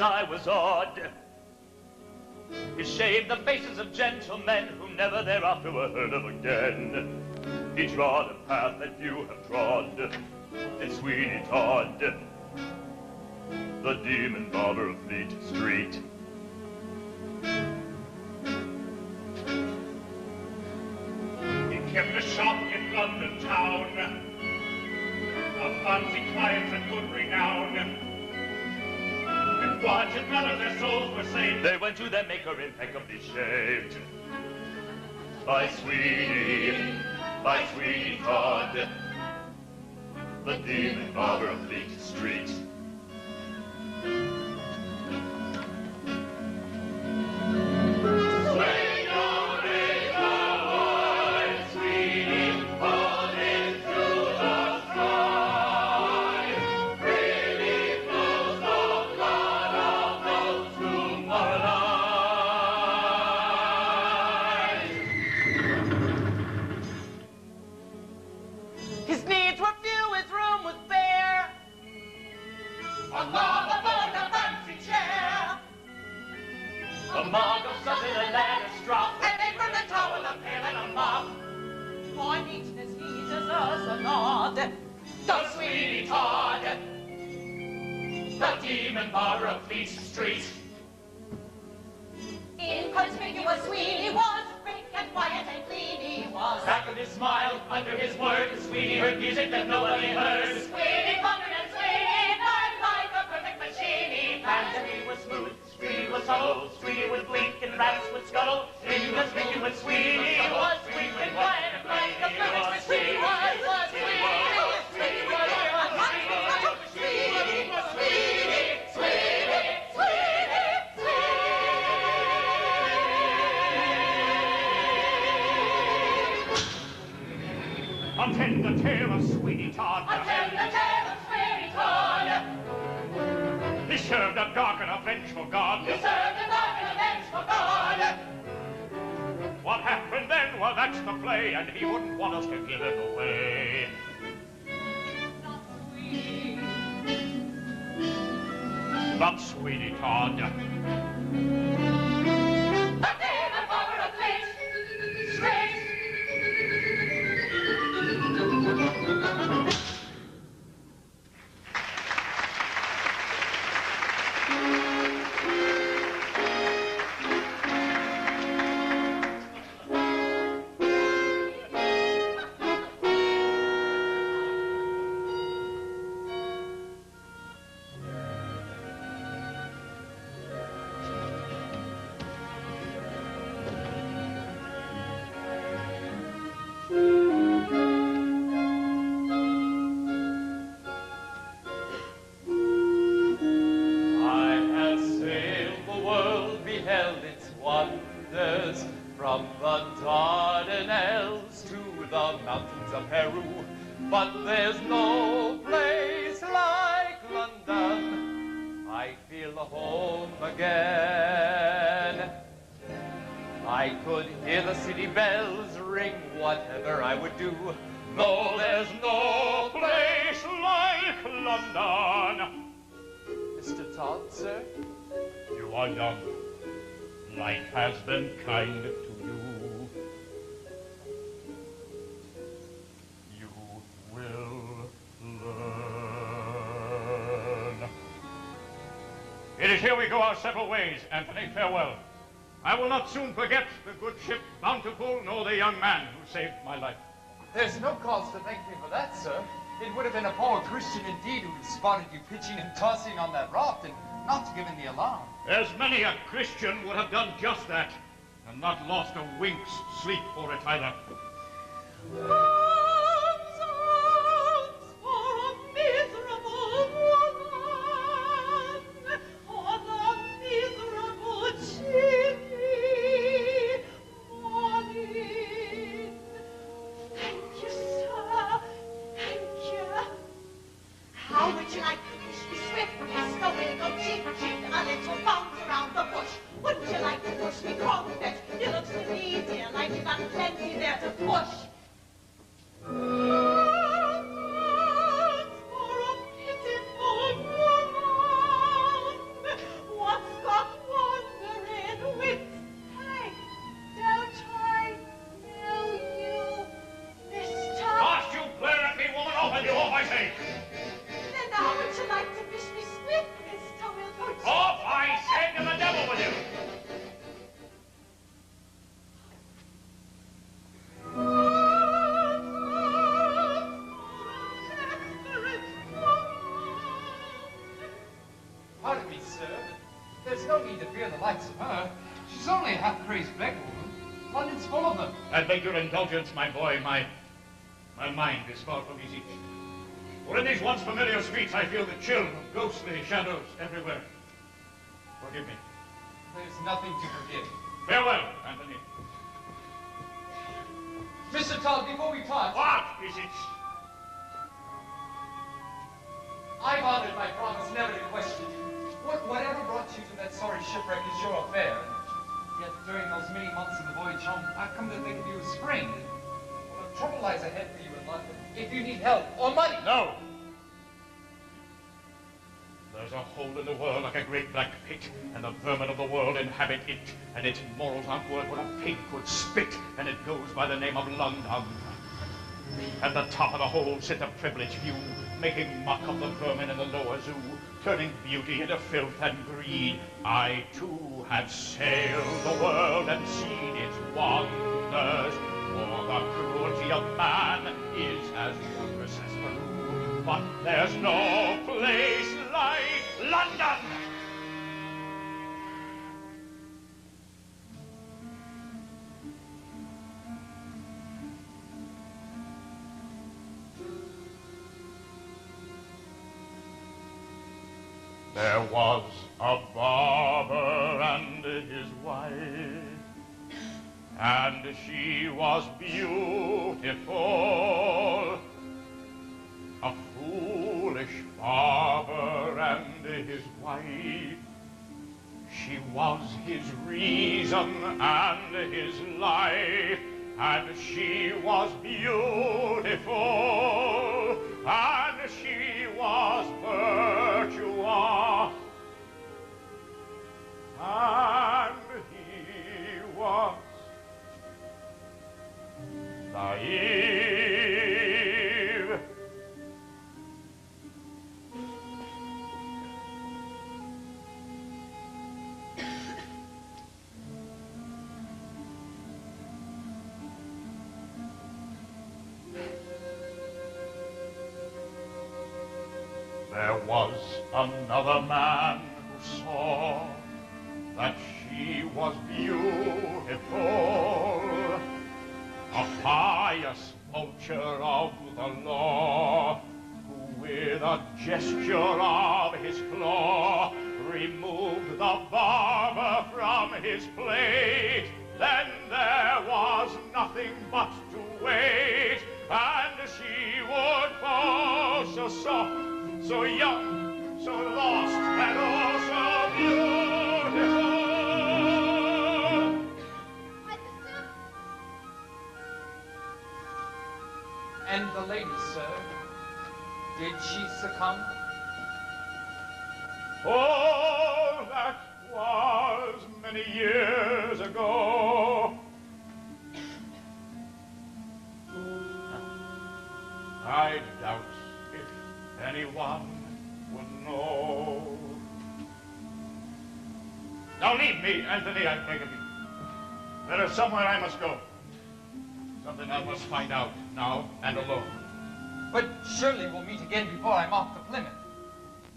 eye was odd. He shaved the faces of gentlemen who never thereafter were heard of again. He trod a path that few have trod, and Sweeney Todd, the demon barber of Fleet Street. He kept a shop in London town, of fancy clients and good renown. And watching none of their souls were saved, they went to their maker impeccably shaved. By Sweeney Todd, the demon barber of Fleet Street. The Sweeney Todd, the demon barber of Fleet Street. Inconspicuous Sweeney was, frank and quiet and clean he was. Back of his smile, under his word, Sweeney heard music that nobody heard. Sweeney pondered and Sweeney died like a perfect machine. He planned. Sweeney was smooth, Sweeney was subtle, Sweeney would blink and rats would scuttle. Sweeney was speaking with Sweeney was sweet and quiet and bright. The perfect Sweeney was Attend the tale of Sweeney Todd. Attend the tale of Sweeney Todd. He served a dark and a vengeful God. He served a dark and a vengeful God. What happened then? Well, that's the play, and he wouldn't want us to give it away. Not Sweeney Todd. The demon barber of Fleet Street. But there's no place like London. I feel home again. I could hear the city bells ring, whatever I would do. No, there's no place like London. Mr. Todd, sir? You are young. Life has been kind to you. It is here we go our several ways, Anthony. Farewell. I will not soon forget the good ship Bountiful, nor the young man who saved my life. There's no cause to thank me for that, sir. It would have been a poor Christian indeed who spotted you pitching and tossing on that raft and not given the alarm. As many a Christian would have done just that, and not lost a wink's sleep for it either. no need to fear the likes of her. She's only a half-crazed beggar woman. London's full of them. I beg your indulgence, my boy. My mind is far from easy. For in these once familiar streets, I feel the chill of ghostly shadows everywhere. Forgive me. There's nothing to forgive. Farewell, Anthony. Mr. Todd, before we part... What is it? I've honored my promise never to question you. Whatever brought you to that sorry shipwreck is your affair. Yet during those many months of the voyage home, I've come to think of you as spring. Well, the trouble lies ahead for you in London. If you need help or money... No! There's a hole in the world like a great black pit, and the vermin of the world inhabit it, and its morals aren't worth what a pig could spit, and it goes by the name of London. At the top of the hole sit the privileged few, making mock of the vermin in the lower zoo, turning beauty into filth and greed. I, too, have sailed the world and seen its wonders, for the cruelty of man is as wondrous as Peru. But there's no place like London! There was a barber and his wife, and she was beautiful. A foolish barber and his wife. She was his reason and his life, and she was beautiful, and she was virtuous, and he was naive. There was another man who saw that she was beautiful, a pious vulture of the law, who with a gesture of his claw removed the barber from his plate. Then there was nothing but to wait, and she would fall so soft, so young, so lost, and oh so beautiful. And the lady, sir, did she succumb? Oh, that was many years ago. I doubt if anyone would know. Now leave me, Anthony, I beg of you. There is somewhere I must go. Something I must find out now and alone. But surely we'll meet again before I'm off to Plymouth.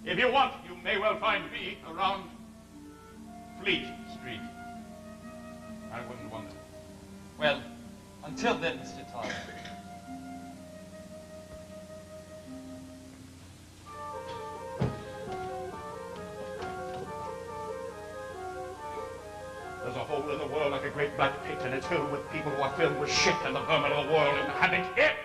If you want, you may well find me around Fleet Street. I wouldn't wonder. Well, until then, Mr. Todd. There's a hole in the world like a great black pit, and it's filled with people who are filled with shit, and the vermin of the world inhabit it.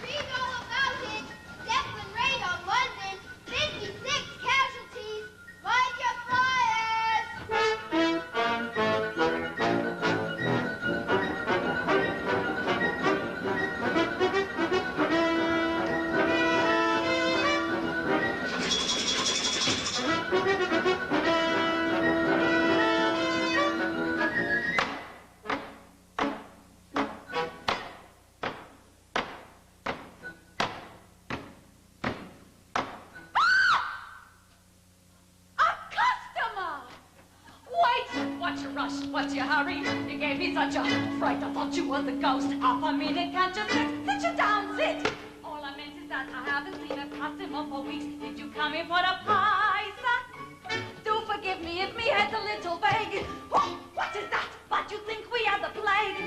Read all about it. Zeppelin raid on London. 56 casualties. Mind your flyers. what's your hurry? You gave me such a fright, I thought you was a ghost. Up a minute, can't you sit you down, sit. All I meant is that I haven't seen a customer for weeks. Did you come in for a pie, sir? Do forgive me if me head's a little vague. Oh, what is that? But you think we are the plague?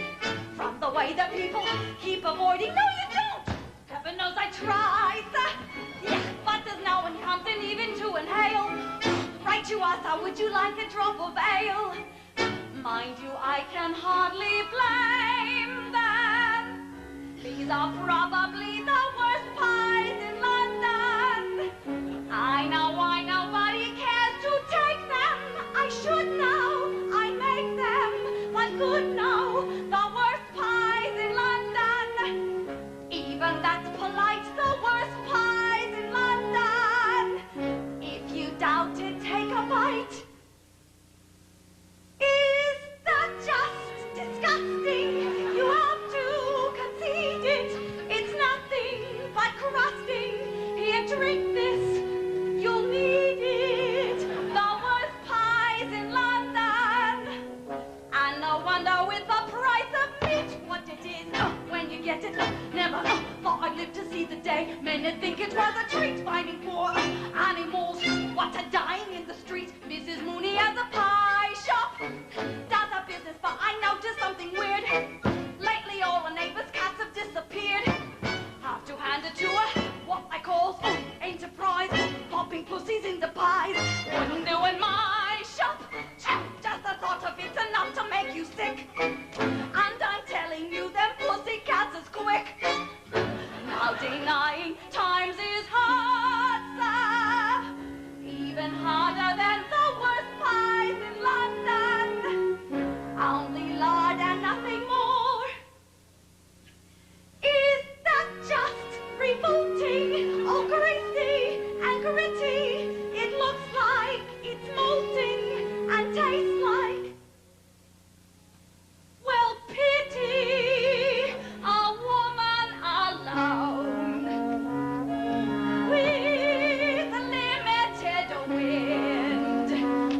From the way that people keep avoiding. No, you don't. Heaven knows I try, sir. Yeah, but there's no one comes in even to inhale. Right you are, sir, would you like a drop of ale? Mind you, I can hardly blame them. These are probably the worst pies in London. I know why nobody cares to take them. I should know, I make them, but good no, the worst pies in London. Even that's polite, the worst pies in London. If you doubt it, take a bite. Is that just disgusting? You have to concede it. It's nothing but crusting. Here, drink this. You'll need it. The worst pies in London. And no wonder with the price of meat, what it is. When you get it, never thought I'd live to see the day. Men would think it was a treat, finding poor animals. What a dying in the street. Mrs. Mooney at the pie shop does her business, but I noticed something weird. Lately all the neighbors' cats have disappeared. Have to hand it to her, what I call enterprise, popping pussies into pies. Wouldn't do in my shop. Just the thought of it's enough to make you sick. And I'm telling you, them pussy cats is quick. Now denying times is hard, sir. Even harder than the worst pies in London. Only lard and nothing more. Is that just revolting? Oh, greasy and gritty. It looks like it's molting and tastes like, well, pity a woman alone with limited wind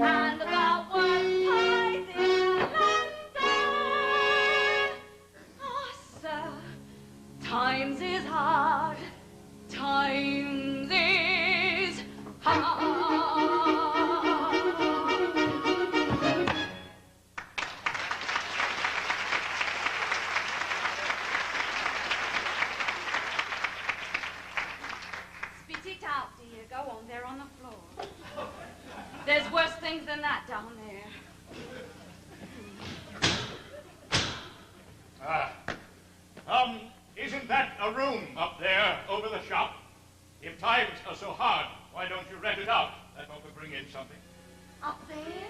and the worst pies in London. Oh, sir, times is hard. Times is hard. Spit it out, dear. Go on, they're on the floor. There's worse things than that down there. Isn't that a room up there over the shop? If times are so hard, why don't you rent it out? That one could bring in something. Up there?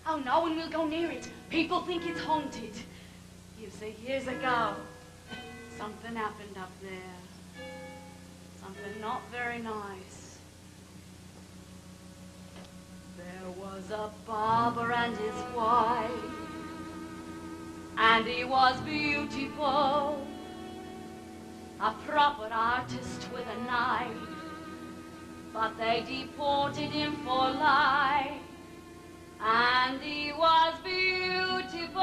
Oh, no one will go near it. People think it's haunted. You see, years ago, something happened up there. Something not very nice. There was a barber and his wife, and he was beautiful. A proper artist with a knife, but they deported him for life, and he was beautiful.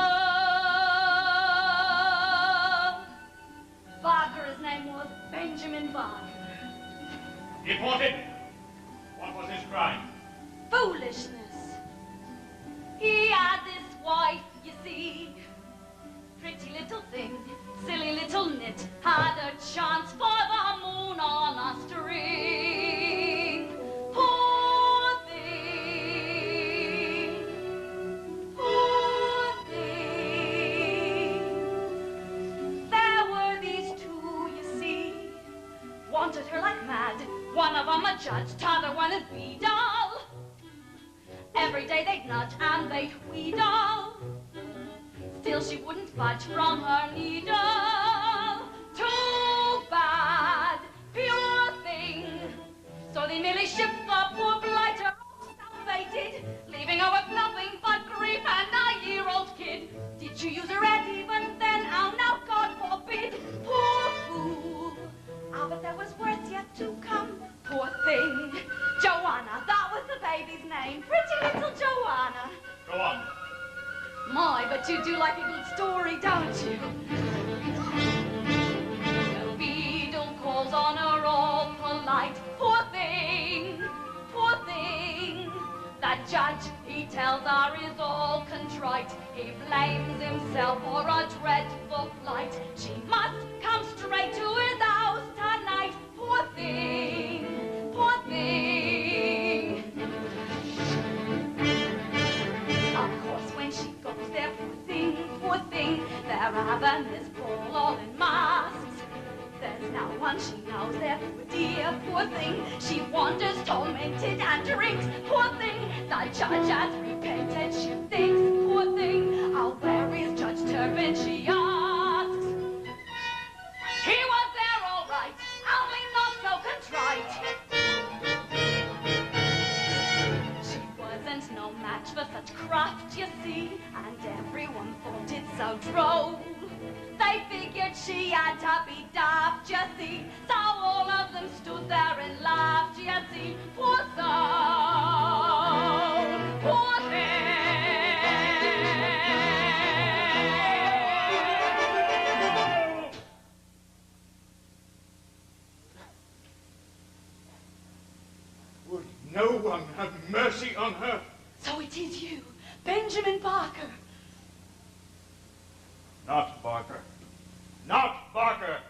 Barker, his name was Benjamin Barker. Deported? What was his crime? Foolishness. He had this wife, you see, pretty little thing, silly little nit, had a chance for the moon on a string. Poor thing, poor thing. There were these two, you see, wanted her like mad. One of them a judge, t'other one a beadle. Every day they'd nudge and they'd wheedle. Still she wouldn't budge from her needle. Too bad, pure thing. So they nearly shipped the poor blighter off, so they did, leaving her with nothing but grief and a year-old kid. Did you use her head even then? Oh no, God forbid. Poor fool. Ah, but there was worse yet to come. Poor thing. Joanna, that was the baby's name. Pretty little Joanna. Go on. My, but you do like a good story, don't you? The beadle calls on her all polite. Poor thing, poor thing. The judge, he tells her, is all contrite. He blames himself for a dreadful plight. She must come straight to his house tonight. Poor thing, poor thing. Of course, when she goes there, poor thing, they're having this ball all in masks. There's no one she knows there, poor dear, poor thing. She wanders tormented and drinks, poor thing. The judge has repented, she thinks, poor thing. Oh, where is Judge Turpin, she asks. He was there all right, only not so contrite. She wasn't no match for such craft, you see, and everyone thought it so droll. They figured she had to be daft, you see, so all of them stood there and laughed, you see. Poor soul, poor thing. Would no one have mercy on her? So it is you, Benjamin Barker. Not Barker. Not Barker.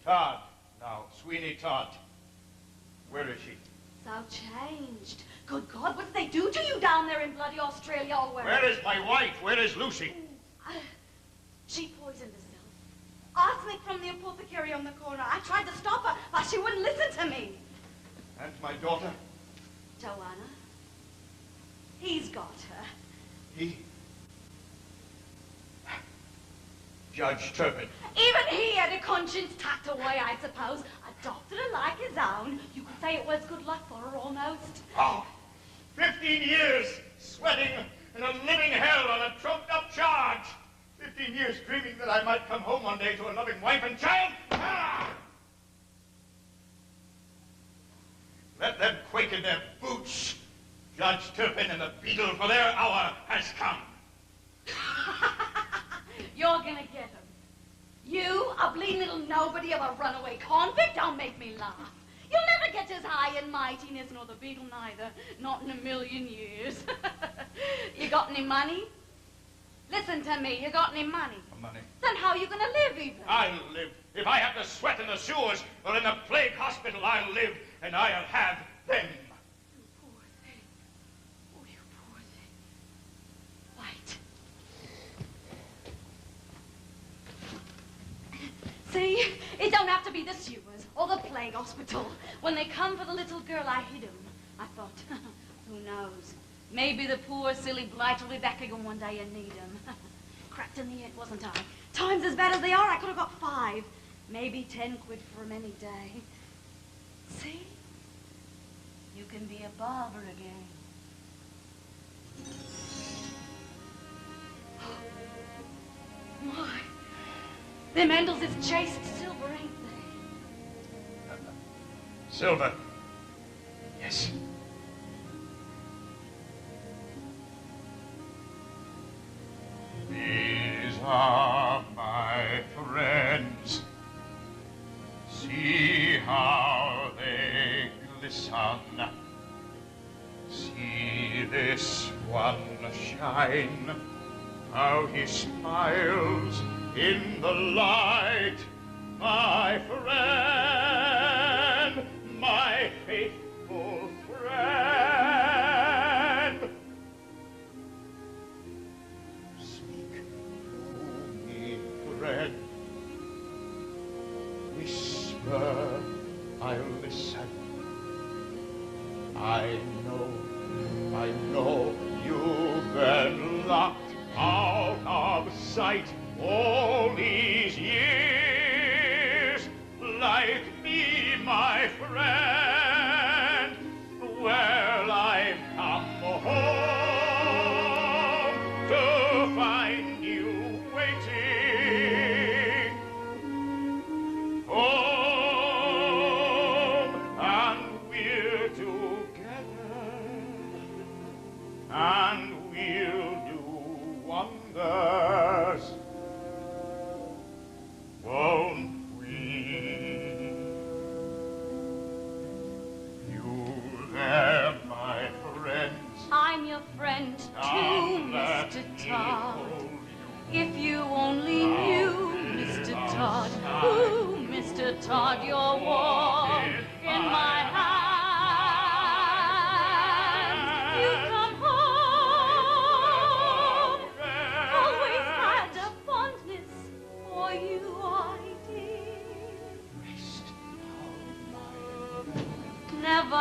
Todd. Now, Sweeney Todd. Where is she? So changed. Good God, what did they do to you down there in bloody Australia all where? Where is my wife? Where is Lucy? She poisoned herself. Arsenic from the apothecary on the corner. I tried to stop her, but she wouldn't listen to me. And my daughter? Joanna. He's got her. He? Judge Turpin. Even he had a conscience tucked away, I suppose. Adopted her like his own. You could say it was good luck for her, almost. Oh, 15 years sweating in a living hell on a trumped-up charge. 15 years dreaming that I might come home one day to a loving wife and child. Ah! Let them quake in their boots. Judge Turpin and the beadle, for their hour has come. You're gonna get him. You, a bleeding little nobody of a runaway convict, don't make me laugh. You'll never get as high in mightiness nor the beadle neither. Not in a million years. You got any money? Listen to me, you got any money? Money. Then how are you gonna live even? I'll live. If I have to sweat in the sewers or in the plague hospital, I'll live, and I'll have them. You poor thing. Oh, you poor thing. Wait. See, it don't have to be the sewers or the plague hospital. When they come for the little girl, I hid him. I thought, who knows? Maybe the poor, silly blight will be back again one day and need him. Cracked in the head, wasn't I? Times as bad as they are, I could have got 5. Maybe 10 quid for him any day. See? You can be a barber again. My. Them handles is chased silver, ain't they? Silver. Yes. These are my friends. See how they glisten. See this one shine. How he smiles in the light. My friend, my faithful friend. Speak to me, friend. Whisper, I'll listen. I know you've been locked out of sight all these years, like me, my friend. Well, I've come home to find you waiting. Home, and we're together, and we'll do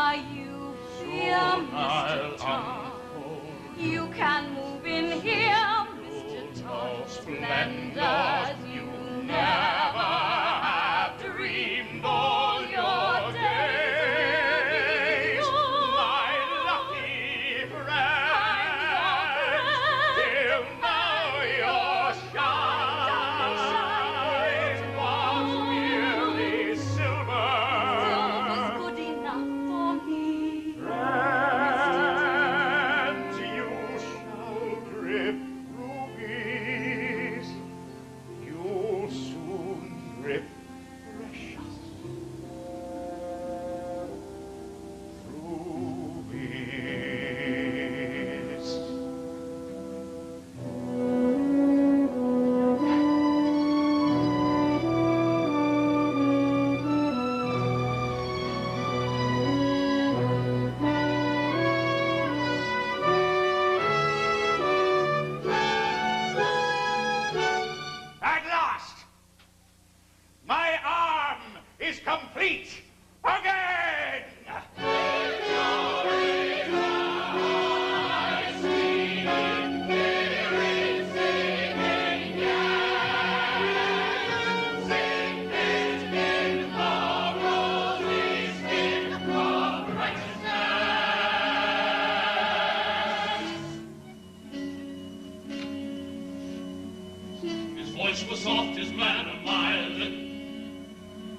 are you here, Mr. Tom? You can move in here, Mr. Tom. Splendors you never have dreamed all your days. My lucky friend, till now your shine was merely silver. Silver's good enough for me. And you shall drip rubies. You'll soon drip precious rubies. At last, my arm is complete again. His voice was soft, his manner mild.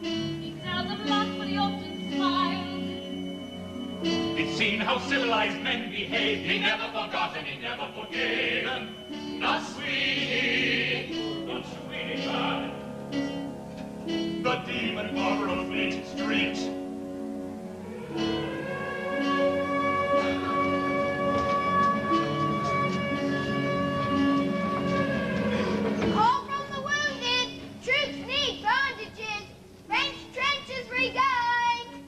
He seldom laughed, but he often smiled. He'd seen how civilized men behaved. He never forgot and he never forgave. Not Sweeney, God. The demon barber of Fleet Street. Call from the wounded. Troops need bandages. French trenches regained.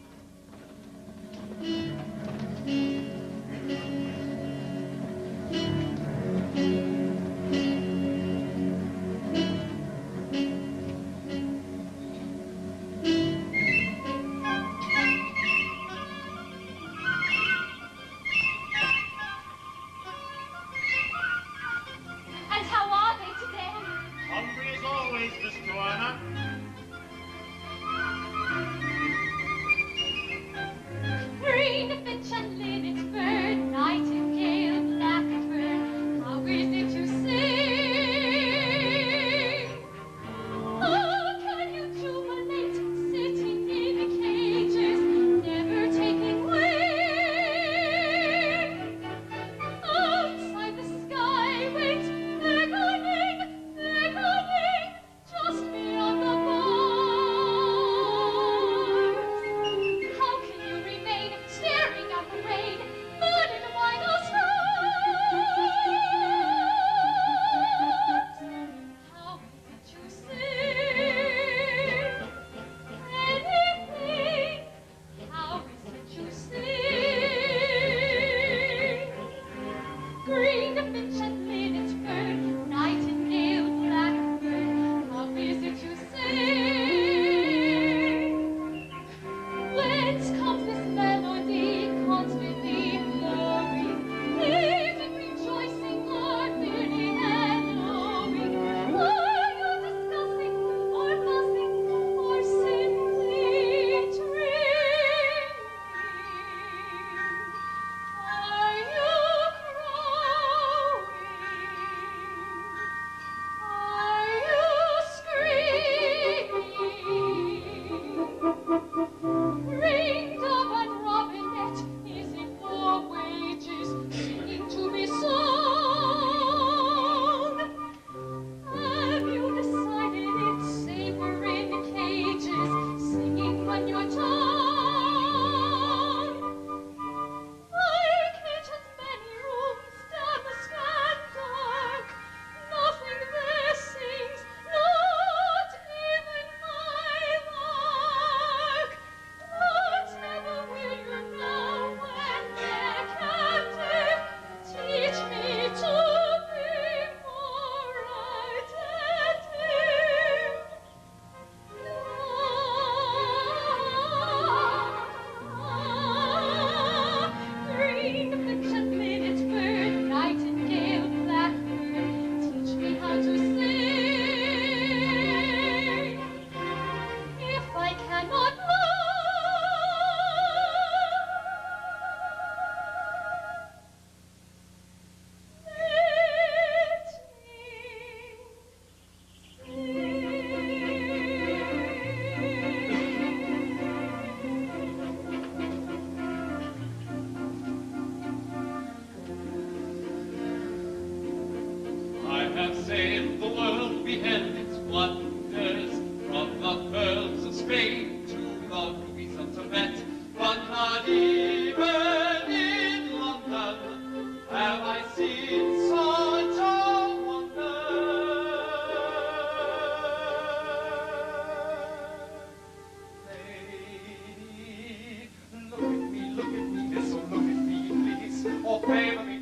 beheld its wonders, from the pearls of Spain to the rubies of Tibet, but not even in London have I seen such a wonder. Lady, look at me, yes, oh, look at me, please. Oh, favor me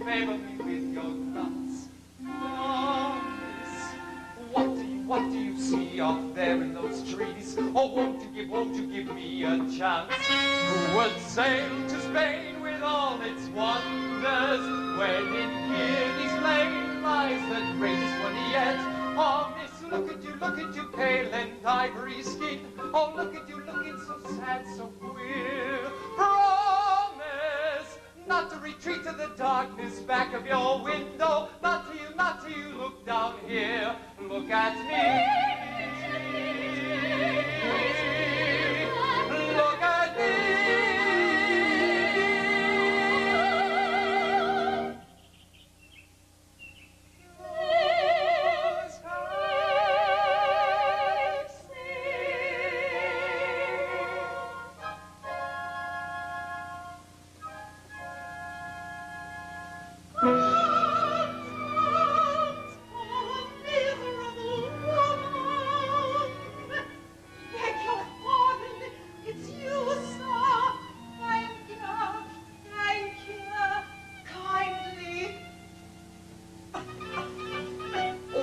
with your glance. What do you see up there in those trees? Oh, won't you give me a chance? Who would sail to Spain with all its wonders, when in Kearney's lane lies the greatest wonder yet? Oh, miss, look at you, pale and ivory skin. Oh, look at you, looking so sad, so queer. Promise not to retreat to the darkness back of your window. Not till you look down here. Look at me. Look at me.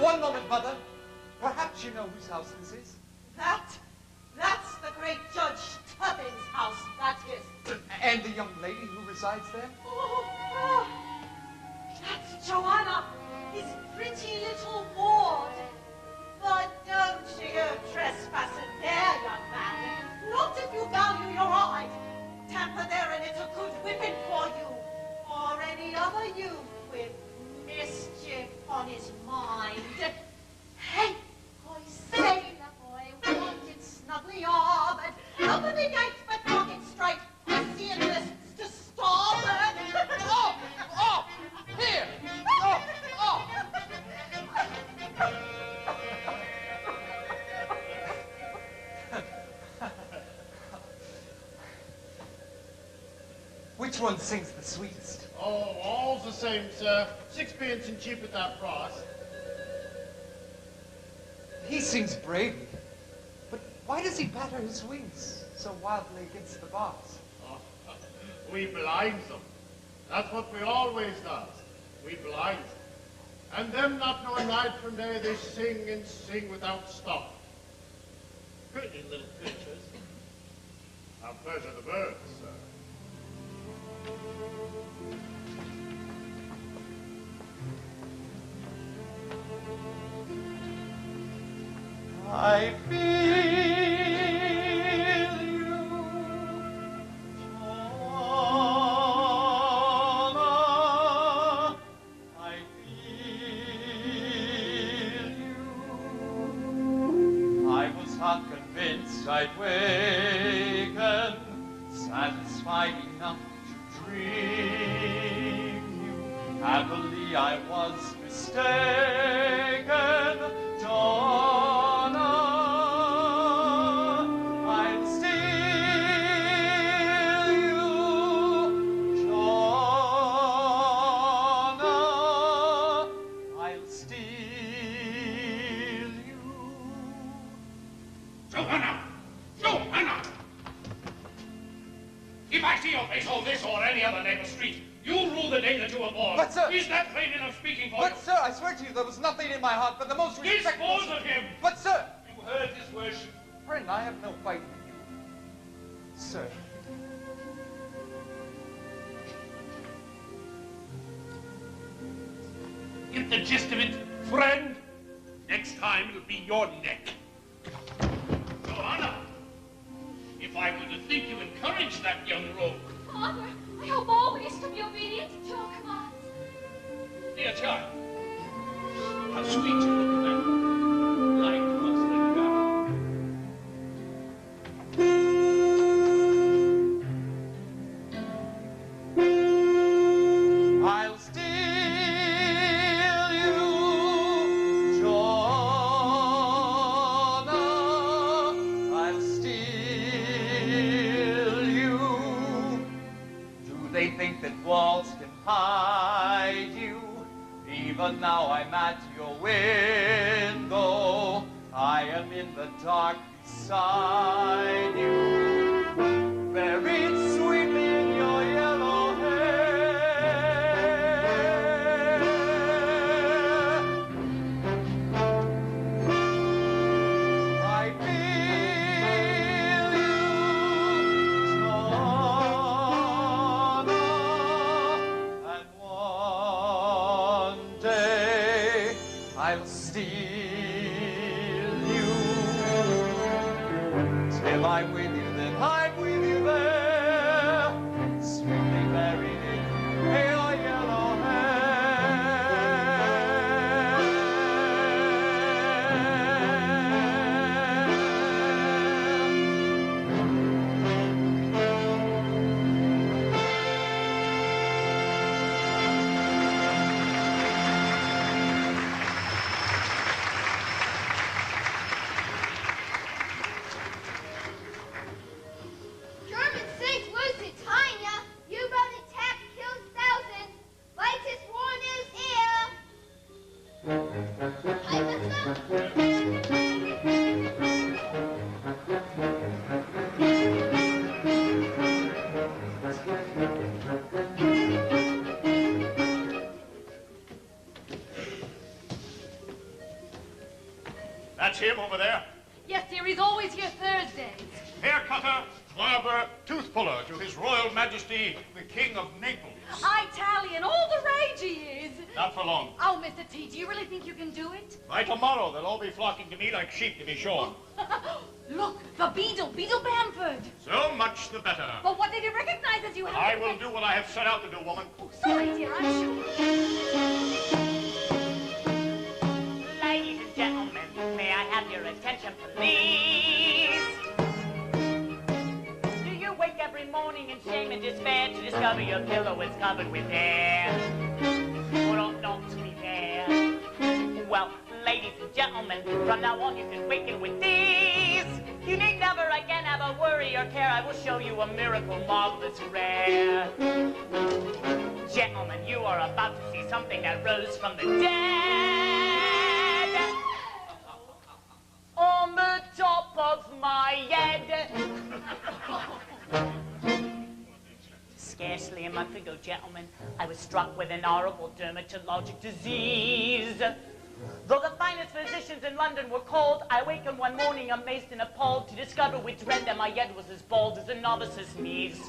One moment, Mother. Perhaps you know whose house this is? That's the great Judge Tubbins' house, that is. And the young lady who resides there? Oh, that's Joanna, his pretty little ward. But don't you go trespassing there, young man. Not if you value your hide. Tamper there and it's a good whipping for you. Or any other youth with mischief on his mind. Hey, I say, the boy wanted snugly armored. Open the gates, but knock it straight. I see it lists to starboard. Oh! Here! Oh! Which one sings the sweetest? Oh, all's the same, sir. 6p and cheap at that price. He sings bravely, but why does he batter his wings so wildly against the bars? Oh, we blinds them. That's what we always does. We blinds them. And them not knowing night from day, they sing and sing without stop. Pretty little creatures. How pleasure the birds, sir. I feel you, Joanna. I feel you. I was half convinced I'd waken, satisfied enough to dream you. Happily I was mistaken, Joanna. I'll steal you, Joanna. I'll steal you. Joanna! Joanna! If I see your face on this or any other neighbor's street, you'll rue the day that you were born. But, sir- Is that plain enough speaking for But, you? sir, I swear to you, there was nothing in my heart but the most respectful... Dispose of him! But, sir... You heard his worship. Friend, I have no fight with you. Sir. Get the gist of it, friend? Next time it'll be your neck. Joanna! If I were to think you encouraged that young rogue. Father, I hope always to be obedient to your commands. Dear child, how sweet you look in that light muslin gown. I'll steal you, Joanna. they think that walls can hide you. Even now I'm at your window. I am in the dark beside you, buried sweetly in your yellow hair. I feel you, Joanna, and one day I'll steal you. Till I'm with you, then I'm with you there, sweetly buried in your yellow German saints lose to Tanya. You run attack, kills thousands. Lights his sworn in his ear. Hi, That's him over there. Yes, dear, he's always here Thursdays. Hair cutter, barber, tooth puller to His Royal Majesty, the King of Naples. Italian, all the rage he is. Not for long. Oh, Mr. T, do you really think you can do it? By tomorrow, they'll all be flocking to me like sheep, to be sure. Look, the Beadle Bamford. So much the better. But what did he recognize as you? I will do what I have set out to do, woman. Oh, sorry, dear, I'm sure. Ladies and gentlemen, may I have your attention, please? Do you wake every morning in shame and despair to discover your pillow is covered with hair? Or ought not to be there? Well, ladies and gentlemen, from now on you can waken with these. You need never again have a worry or care. I will show you a miracle marvelous rare. Gentlemen, you are about to see something that rose from the dead. On the top of my head. Scarcely a month ago, gentlemen, I was struck with an horrible dermatologic disease. Though the finest physicians in London were called, I wakened one morning amazed and appalled to discover with dread that my head was as bald as a novice's knees.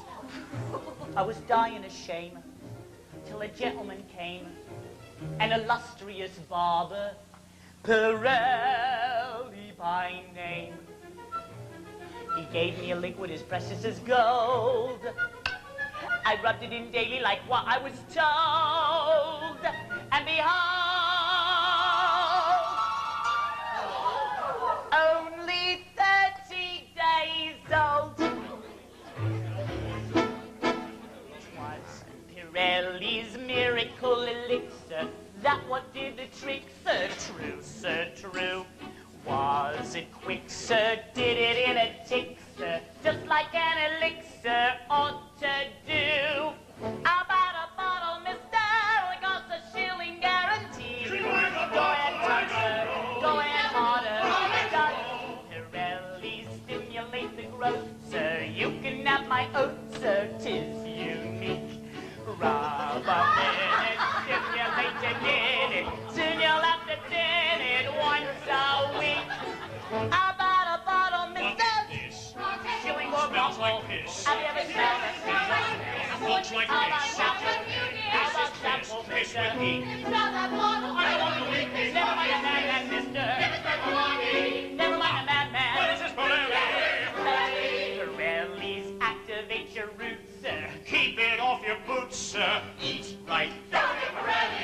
I was dying of shame till a gentleman came, an illustrious barber, Pirelli by name. He gave me a liquid as precious as gold. I rubbed it in daily like what I was told, and behold, only 30 days old. Twas Pirelli's miracle elixir that what did the trick, sir, true. Was it quick, sir? Did it in a tick, sir? Just like an elixir ought to do. How about a bottle, mister? It costs a shilling guaranteed. Go ahead, sir. Go ahead, harder. Does Pirelli stimulate the growth, sir? You can have my oat, sir. 'Tis unique. Rub up in it, stimulate it in it. Soon you'll have to tin it once a week. How about a bottle, mister? Shilling or Smells like piss. Have you ever smelled it? Looks like How about piss. sample? How about Piss, sample, piss mister? with me. Never mind a madman, mister. Never mind a madman. What is this, Pirelli? Pirelli's activate your roots, sir. Keep it off your boots, sir. Eat right.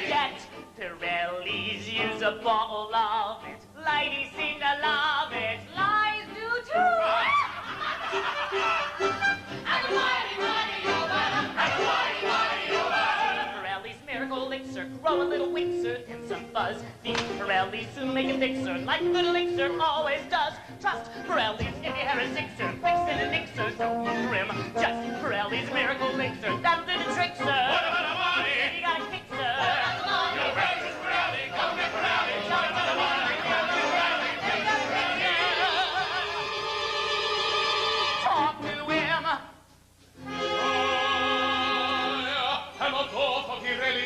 Get Pirelli's, use a bottle of it. Ladies seem to love it. Lies do too. Pirelli's miracle elixir, grow a little wixer, get some buzz. These Pirellis soon make a fixer, like good elixir always does. Trust Pirelli's if your hair is sixer, fix it and elixir, don't use rim. Just Pirelli's miracle elixir, that'll do the trick.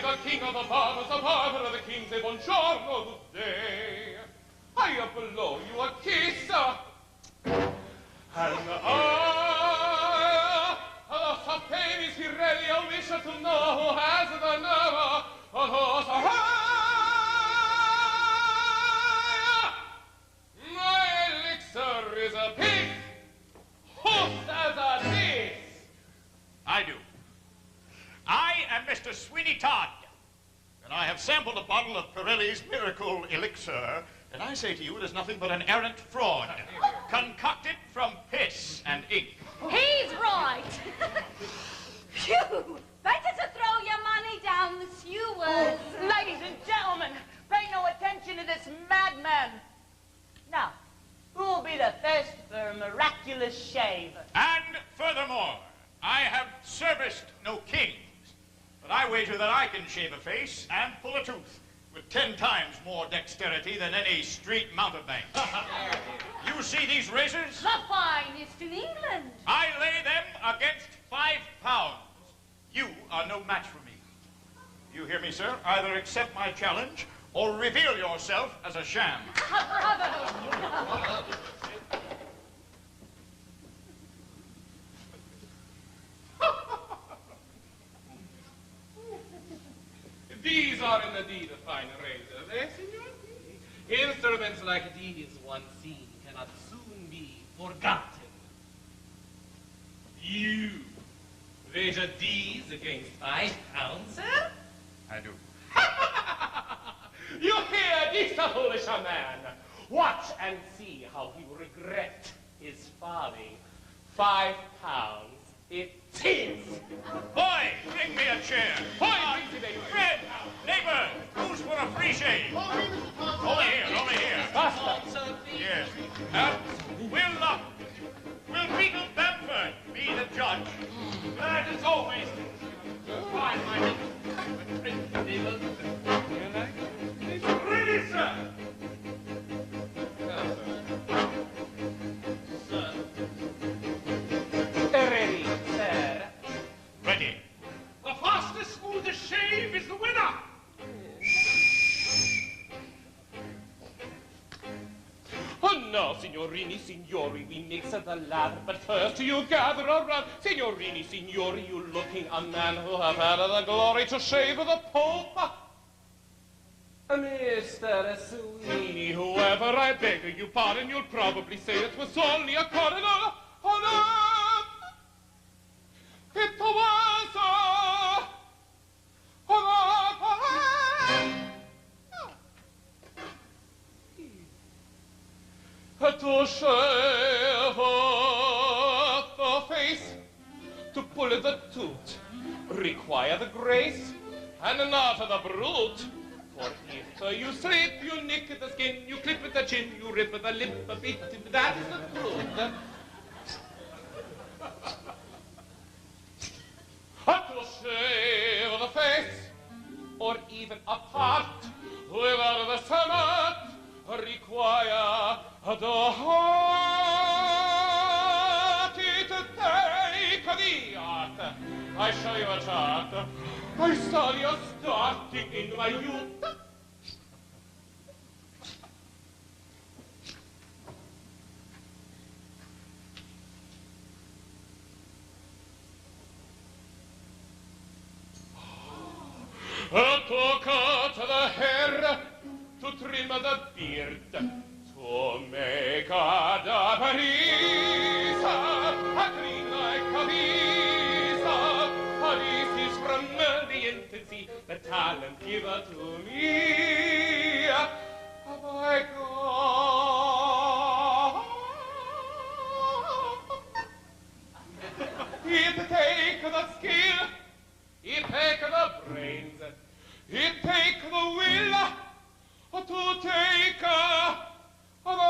the king of the barber of the kings, a buongiorno, good day. High up below you a kiss, and the Sapenis Pirelli, I wish to know who has the nerve of those. My elixir is a pig. Who says a this? I do. I am Mr. Sweeney Todd, and I have sampled a bottle of Pirelli's Miracle Elixir, and I say to you it is nothing but an errant fraud, concocted from piss and ink. He's right. Phew! Better to throw your money down the sewers. Ladies and gentlemen, pay no attention to this madman. Now, who will be the first for a miraculous shave? And furthermore, I have serviced no kings, but I wager that I can shave a face and pull a tooth with 10 times more dexterity than any street mountebank. You see these razors? The finest in England. I lay them against 5 pounds. You are no match for me. You hear me, sir? Either accept my challenge or reveal yourself as a sham. These are indeed fine razors, eh, signor? Instruments like these, once seen, cannot soon be forgotten. You wager these against 5 pounds, sir? I do. You hear this foolish man? Watch and see how he will regret his folly. 5 pounds. It is. Boy, bring me a chair. Boy, bring me a Fred, neighbor, who's for a free shave? Over here. Faster. Yes. Will Beagle Bamford be the judge? That is always fine-minded. Ready, sir. Ready, sir. Ready. The fastest, smoothest shave is the winner. Oh, no, signorini, signori, we mix at the ladder, but first you gather around. Signorini, signori, you looking a man who have had the glory to shave the Pope. Mr. Sweeney, whoever, I beg your pardon, you'll probably say it was only a corridor. Oh, no! It was to shave the face, to pull the tooth, require the grace, and not the brute. For if you slip, you nick the skin, you clip at the chin, you rip at the lip a bit, that's the truth. To shave the face, or even a part, without the summit, require the heart to take the art. I show you a chart. I saw you starting in my youth. To cut the hair, to trim the beard, to make a dabarisa, a clean like a visa. This is from the infancy, the talent given to me. My God, it take the skill, it take the brains, it take the will to take the fight.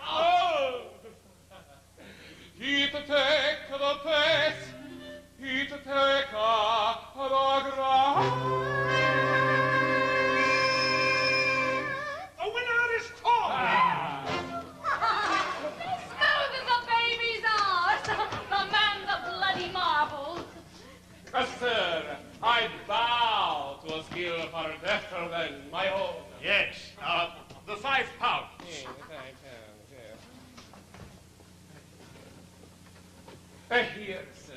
Oh. It take the face, it take the ground. The winner is Tom. Smooth as a baby's arse. The man, the bloody marbles. Sir, I bow to a skill far better than my own. Yes, the £5. Yes, here, sir,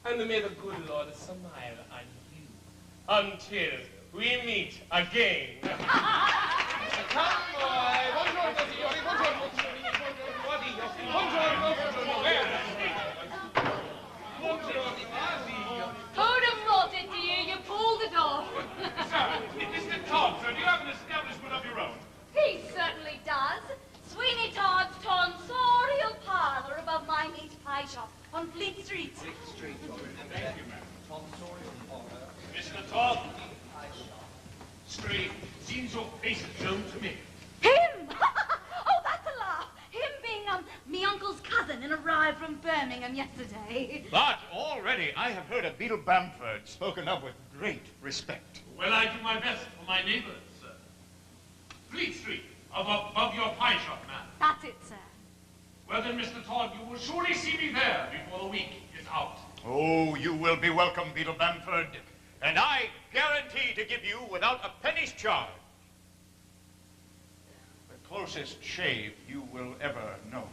and may the good Lord smile on you until we meet again. Come, boy. Buongiorno, signori. Buongiorno, signori. Buongiorno, Who'd have thought it, dear? You pulled it off. Sir, Mr. Todd, sir, do you have an establishment of your own? He certainly does. Sweeney Todd's tonsorial parlor above my meat pie shop on Fleet Street. Thank you, ma'am. Mr. Todd. Street, seems your face is known to me. Him! Oh, that's a laugh. Him being, me uncle's cousin and arrived from Birmingham yesterday. But already I have heard of Beadle Bamford spoken of with great respect. Well, I do my best for my neighbors, sir. Fleet Street, above your pie shop, ma'am. That's it, sir. Well then, Mr. Todd, you will surely see me there before the week is out. Oh, you will be welcome, Beadle Bamford. And I guarantee to give you without a penny's charge the closest shave you will ever know.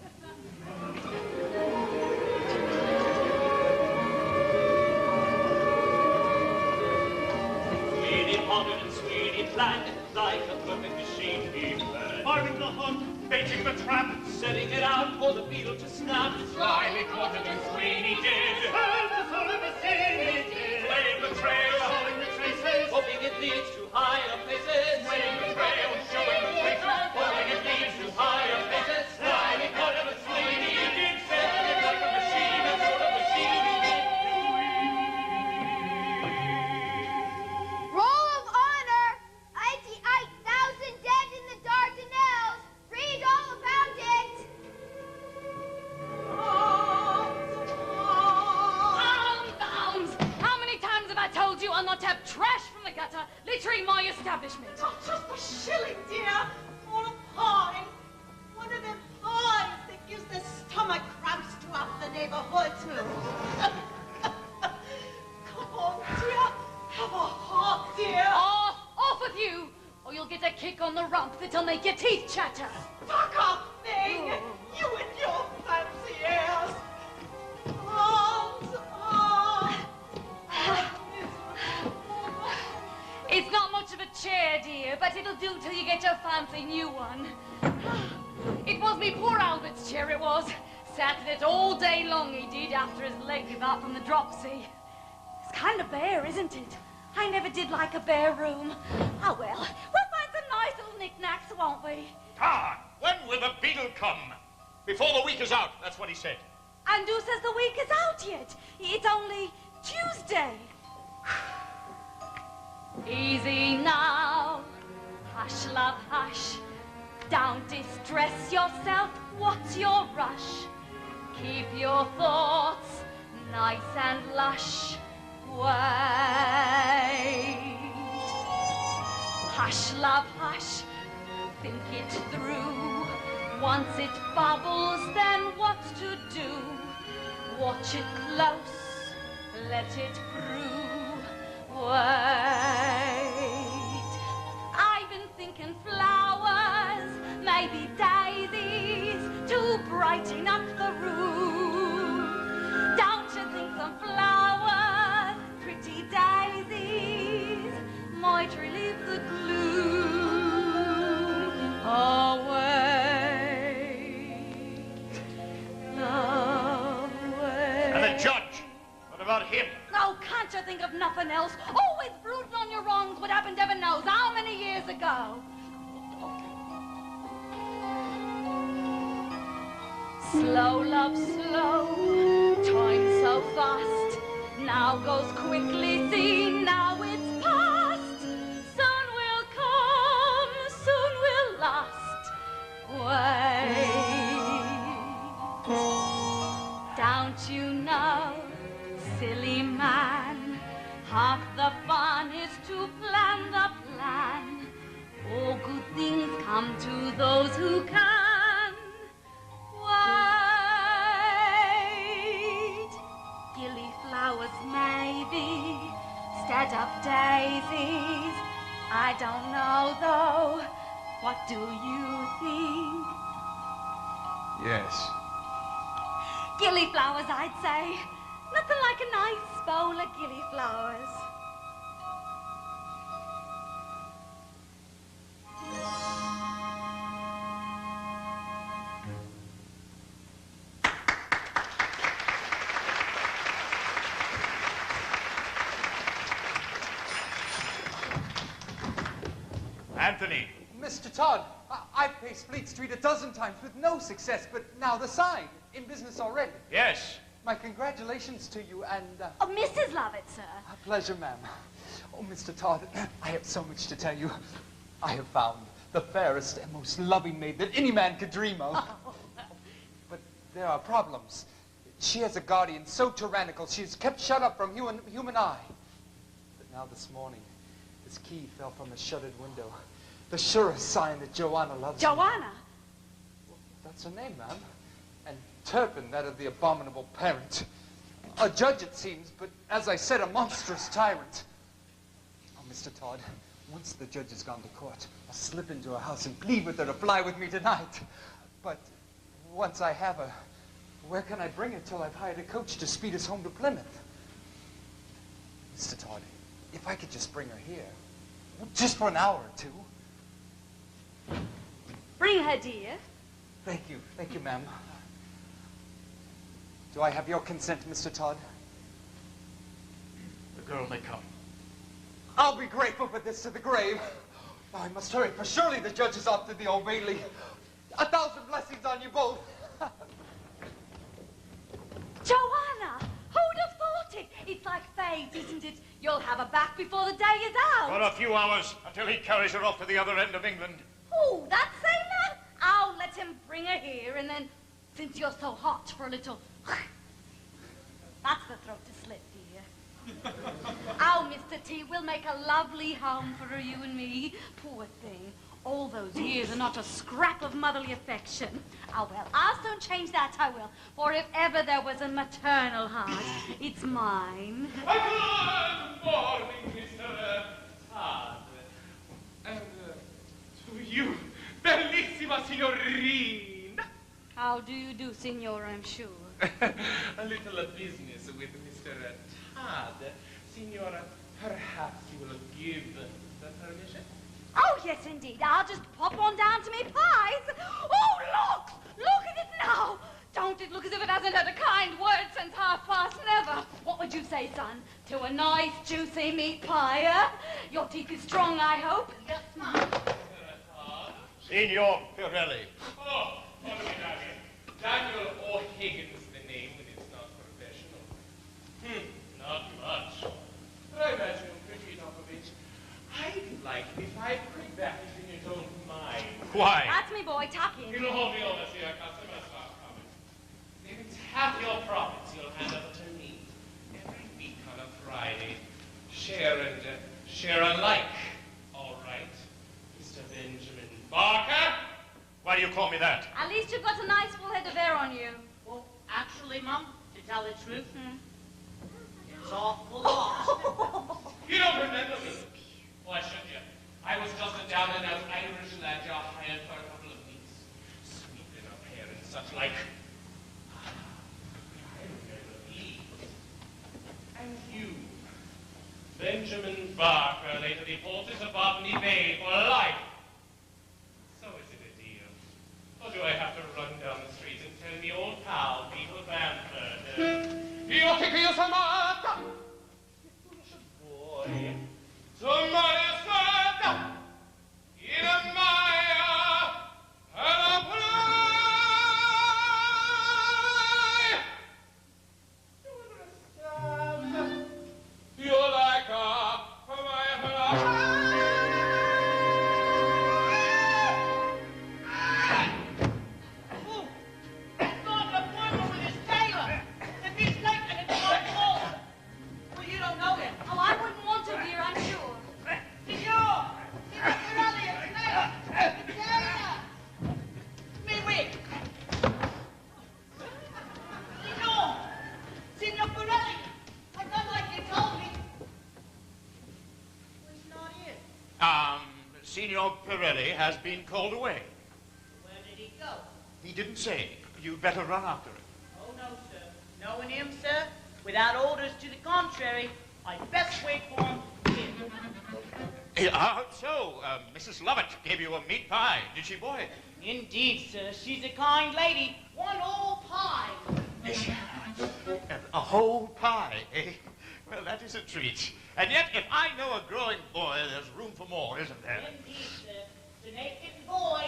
Sweeney pondered and Sweeney planned, like a perfect machine he planned. Farming the hunt, baiting the trap, Setting it out for the beetle to snap. slyly caught it and Sweeney did. And the son of a scene he did. Playing the trail, showing the traces, Hoping it leads to higher places. playing the trail, showing the traces, Hoping it leads to higher places. Slyly caught him and Sweeney did. Setting it like a machine, a sort of machine he did. Roll of honor! 88,000 dead in the Dardanelles. Read all about it. Bounds! How many times have I told you I'll not have trash from the gutter littering my establishment? Not just a shilling, dear, or a pie. One of them pies that gives the stomach cramps to half the neighborhood. Come on, dear. Have a heart, dear. Off with you, or you'll get a kick on the rump that'll make your teeth chatter. Fuck up, thing. You and your fancy ears. It's not much of a chair, dear, but it'll do till you get your fancy new one. It was me poor Albert's chair, it was. Sat in it all day long, he did, after his leg gave out from the dropsy. It's kind of bare, isn't it? I never did like a bare room. Oh, well, we'll find some nice little knickknacks, won't we? Todd, when will the beetle come? Before the week is out, that's what he said. And who says the week is out yet? It's only Tuesday. Easy now. Hush, love, hush. Don't distress yourself. What's your rush? Keep your thoughts nice and lush. Wait. Hush, love, hush. Think it through. Once it bubbles, then what's to do? Watch it close, let it brew. Wait. I've been thinking flowers, maybe daisies, to brighten up the room. Don't you think some flowers, pretty daisies, might relieve the gloom away? And the judge, what about him? Oh, can't you think of nothing else? Always brooding on your wrongs. What happened heaven knows how many years ago. Slow, love, slow. Time so fast. Now goes quickly, see, now it's past. Soon will come, soon will last. Wait. Don't you know, silly man, half the fun is to plan the plan. All good things come to those who can. Wait, Gillyflower. flowers maybe, instead of daisies. I don't know though. What do you think? Yes. Gillyflowers, I'd say. Nothing like a nice bowl of gillyflowers. Anthony. Mr. Todd, I've paced Fleet Street a dozen times with no success, but now the sign, in business already. Yes. My congratulations to you and... Oh, Mrs. Lovett, sir. A pleasure, ma'am. Oh, Mr. Todd, I have so much to tell you. I have found the fairest and most loving maid that any man could dream of. Oh. But there are problems. She has a guardian so tyrannical, she is kept shut up from human eye. But now this morning, his key fell from a shuttered window. The surest sign that Joanna loves me. Joanna? That's her name, ma'am. And Turpin, that of the abominable parent. A judge, it seems, but as I said, a monstrous tyrant. Oh, Mr. Todd, once the judge has gone to court, I'll slip into her house and plead with her to fly with me tonight. But once I have her, where can I bring her till I've hired a coach to speed us home to Plymouth? Mr. Todd, if I could just bring her here, just for an hour or two. Bring her, dear. Thank you, ma'am. Do I have your consent, Mr. Todd? The girl may come. I'll be grateful for this to the grave. Now I must hurry, for surely the judge is off to the Old Bailey. 1,000 blessings on you both. Joanna! Who'd have thought it? It's like fate, isn't it? You'll have her back before the day is out. For a few hours, until he carries her off to the other end of England. Oh, that sailor? I'll let him bring her here, and then, since you're so hot for a little... That's the throat to slit, dear. Oh, Mr. T, we'll make a lovely home for her, you and me. Poor thing. All those years and not a scrap of motherly affection. Oh, well, I'll soon change that, I will. For if ever there was a maternal heart, it's mine. Good morning, Mr. Todd. And to you, bellissima signorina. How do you do, signor, I'm sure. A little business with Mr. Todd. Signora, perhaps you will give the permission? Oh, yes, indeed. I'll just pop on down to me pies. Oh, look! Look at it now! Don't it look as if it hasn't had a kind word since 9:30? What would you say, son, to a nice, juicy meat pie, eh? Your teeth is strong, I hope. Yes, ma'am. Signor Pirelli. Oh, follow me, Daniel. Daniel O'Higgins, the name, but it's not professional. Not much. But I imagine you're pretty enough of it. I'd like it if I could back it and you don't mind. Why? That's me, boy. Tuck in. You'll hold me over, see our customers start coming. If it's half your profits, you'll hand over to me. Every week on a Friday. Share alike. All right, Mr. Benjamin Barker? Why do you call me that? At least you've got a nice full head of hair on you. Well, actually, Mum, to tell the truth, it's awful lot. You don't remember me? Why should you? I was just a down-and-out Irish lad you hired for a couple of weeks. Sweeping up hair and such like. I remember these. And you, Benjamin Barker, later the porters of Botany Bay for life. So is it a deal? Or do I have to run down the street and tell me old pal, Beetle Bamford, io che io sono amata! You foolish boy. Somebody said, in a Maya, and a play. You understand? You're like a Maya. Signor Pirelli has been called away. Where did he go? He didn't say. You'd better run after him. Oh, no, sir. Knowing him, sir, without orders to the contrary, I'd best wait for him here. Mrs. Lovett gave you a meat pie, did she, boy? Indeed, sir. She's a kind lady. One whole pie. A whole pie, eh? Well, that is a treat. And yet, if I know a growing boy, there's room for more, isn't there? Indeed, sir. The naked boy.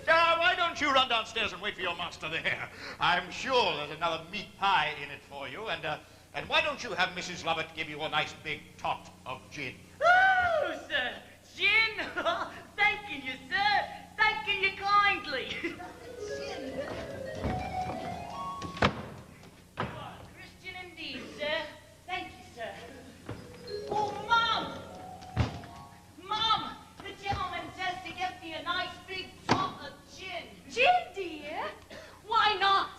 Why don't you run downstairs and wait for your master there? I'm sure there's another meat pie in it for you, and why don't you have Mrs. Lovett give you a nice big tot of gin? Oh, sir. Gin? Thanking you, sir. Thanking you kindly. Gin. You are a Christian indeed, sir. Thank you, sir. Oh, Mum! Mum, the gentleman says to get me a nice big tot of gin. Gin, dear? Why not?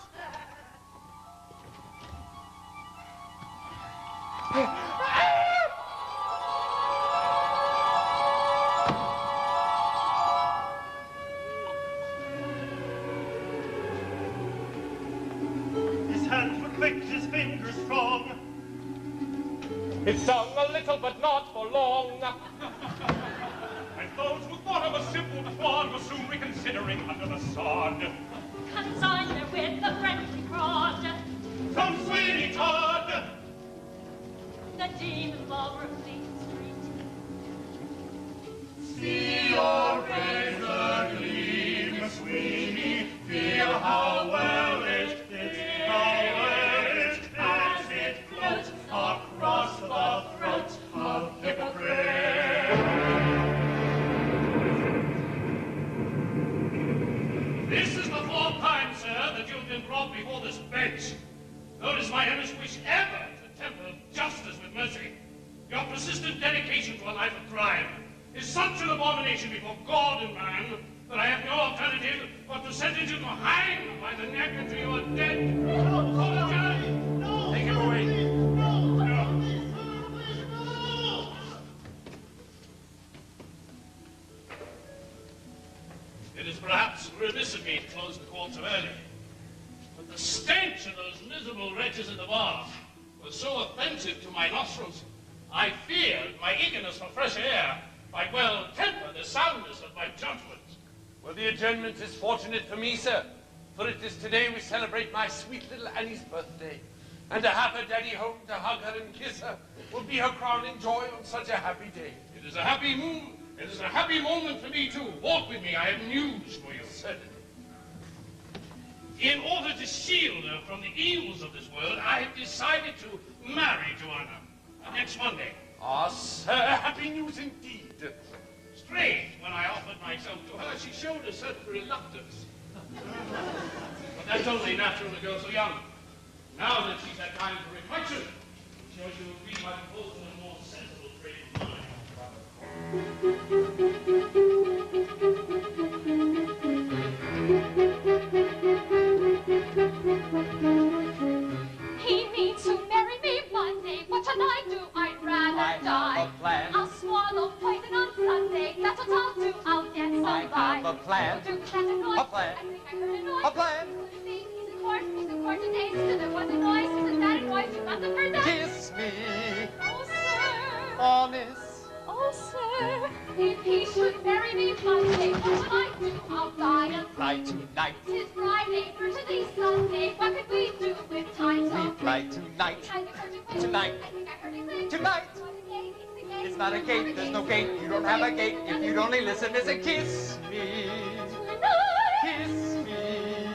His hands were quick, his fingers strong. It sung a little, but not for long. And those who thought of a simple clod were soon reconsidering under the sod. Consign there with the friendly prod. Come, Sweeney Todd! The demon lover of Fleet Street. See your razor gleam, Sweeney, feel how well it fits, as it floats across the throat of hypocrite. This is the fourth time, sir, that you've been brought before this bench. Nor is my earnest wish ever to temper justice with mercy. Your persistent dedication to a life of crime is such an abomination before God and man that I have no alternative but to sentence you to hang by the neck until you are dead. No! Take him away. No! It is perhaps remiss of me to close the court so early, but the stench of those miserable wretches in the bar was so offensive to my nostrils, I feared my eagerness for fresh air might well temper the soundness of my judgment. Well, the adjournment is fortunate for me, sir, for it is today we celebrate my sweet little Annie's birthday, and to have her daddy home to hug her and kiss her will be her crowning joy on such a happy day. It is a happy moon. It is a happy moment for me, too. Walk with me. I have news for you. Certainly. In order to shield her from the evils of this world, I have decided to marry Joanna next Monday. Ah, sir, happy news indeed. Strange, when I offered myself to her, she showed a certain reluctance. But that's only natural to a girl so young. Now that she's had time for reflection, I'm sure she will read my proposal in a more sensible frame of mind. He means to marry me one day. What should I do? I'd rather die. have a plan. I'll swallow poison on Sunday. That's what I'll do. I'll get some I have a plan. Do that a noise. A plan. I think I heard a noise. A plan. He's a court today. So there was a noise. Isn't that a noise? You must have heard that. Kiss me, Oh, sir. honest. Oh, sir. If he should marry me Monday, what should I do? I'll die and Fly tonight. Tis Friday, Thursday, Sunday. What could we do with time so We fly tonight. Tonight. Tonight. It's not a gate, there's no gate. You don't have a gate. If you'd only listen, it's a kiss me. Kiss me.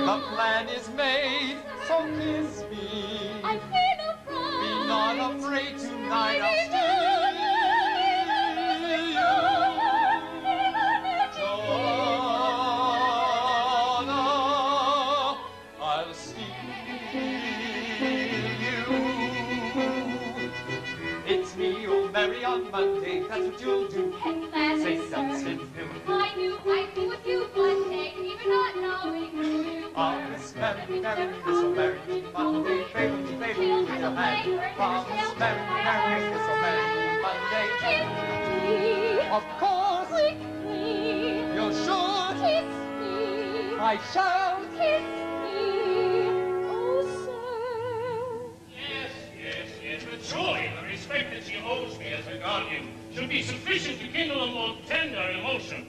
The plan is made, so kiss me. I feel afraid. Be not afraid tonight. I'll steal you. Joanna, I'll steal you. It's me you'll marry on Monday. That's what you'll do. Say something new. I knew I'd be with you one day, even not knowing who you were. Honest man every Marry me, step so marry me, Monday, baby, baby, with your hand. Promise, marry me, so marry me, Monday. Kiss me, Of course, quickly, you should. kiss me, I shall. kiss me, oh sir. Yes, but surely the respect that she owes me as her guardian should be sufficient to kindle a more tender emotion.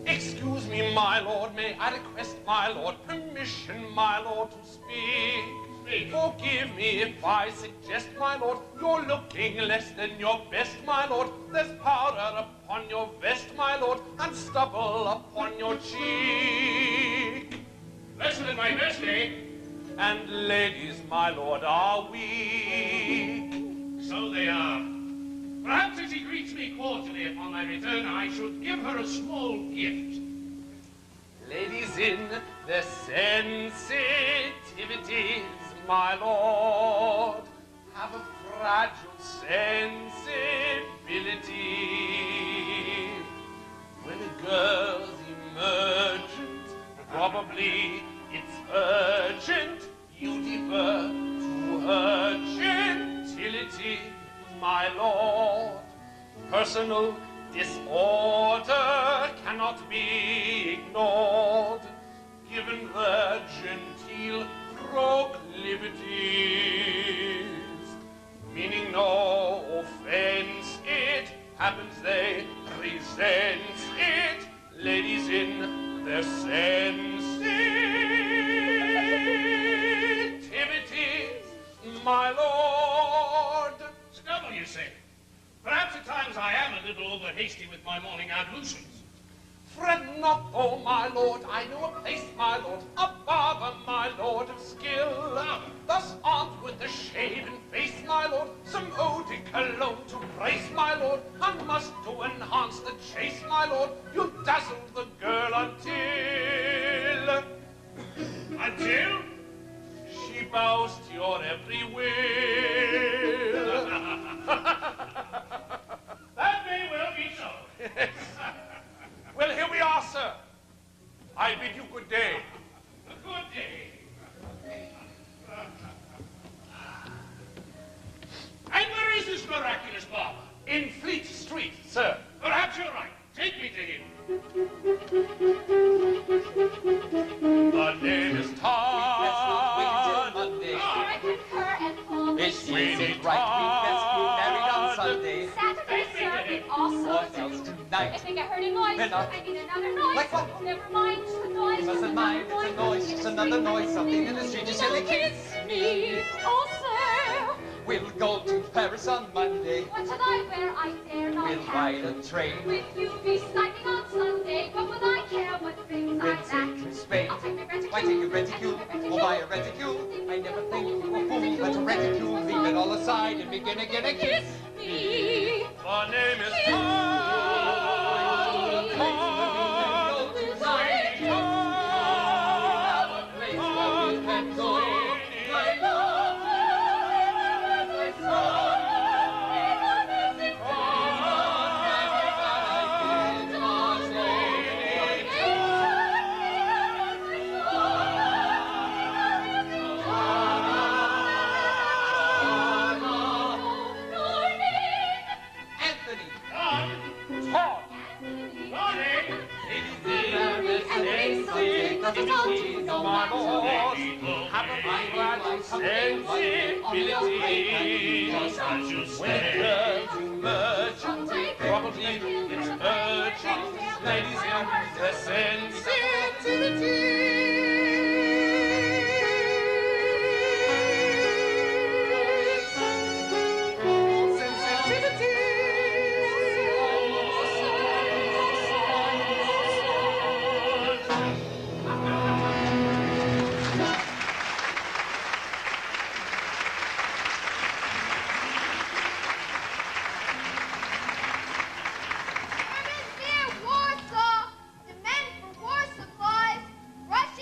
Excuse me, my lord, may I request, my lord, permission, my lord, to speak? Speak. Forgive me if I suggest, my lord, you're looking less than your best, my lord. There's powder upon your vest, my lord, and stubble upon your cheek. Lesser than my best, eh? And ladies, my lord, are weak. So they are. Perhaps as she greets me cordially upon my return, I should give her a small gift. Ladies in their sensitivities, my lord, have a fragile sensibility. When a girl's emergent, probably it's urgent, you defer to her gentility, my lord. Personal disorder cannot be ignored, given the genteel proclivities. Meaning no offense, it happens they resent it. Ladies in their sensitivities, my lord. Stubble, you say? Perhaps at times I am a little over hasty with my morning ablutions. Fret not, oh my lord, I know a place, my lord, a barber, my lord, of skill. Thus armed with a shaven face, my lord, some eau de cologne to praise, my lord, and must to enhance the chase, my lord, you dazzle the girl until... Until? She bows to your every will. That may well be so. Well, here we are, sir. I bid you good day. A good day. And where is this miraculous barber? In Fleet Street, sir. Perhaps you're right. Take me to him. The name is Todd. Monday. I concur and all It isn't right we best be married on Sunday. Saturday, sir, it also What else suits. I tonight? think I heard a noise. Enough. I need another noise. Like what? Never mind, just a noise. You mustn't mind, it's a noise, just another noise, something in the street, just silly kids. Me, oh sir. We'll go to Paris on Monday. What shall I wear? I dare not We'll have. ride a train. With you be sniping on Sunday, what would I care what things We'll I take lack? to Spain. I'll take my reticule. Why take a reticule? Oh, buy a reticule. I never think you a fool, but a reticule. Leave it all aside and begin again and kiss me. The name is Kiss Todd. me. Todd. Tonight. Have a place where we can go. My love, my soul. My lord, have a fragile sensibility. When girls emerge, probably it's urgent. Ladies in their Orders near Warsaw. Demand for war supplies. Russian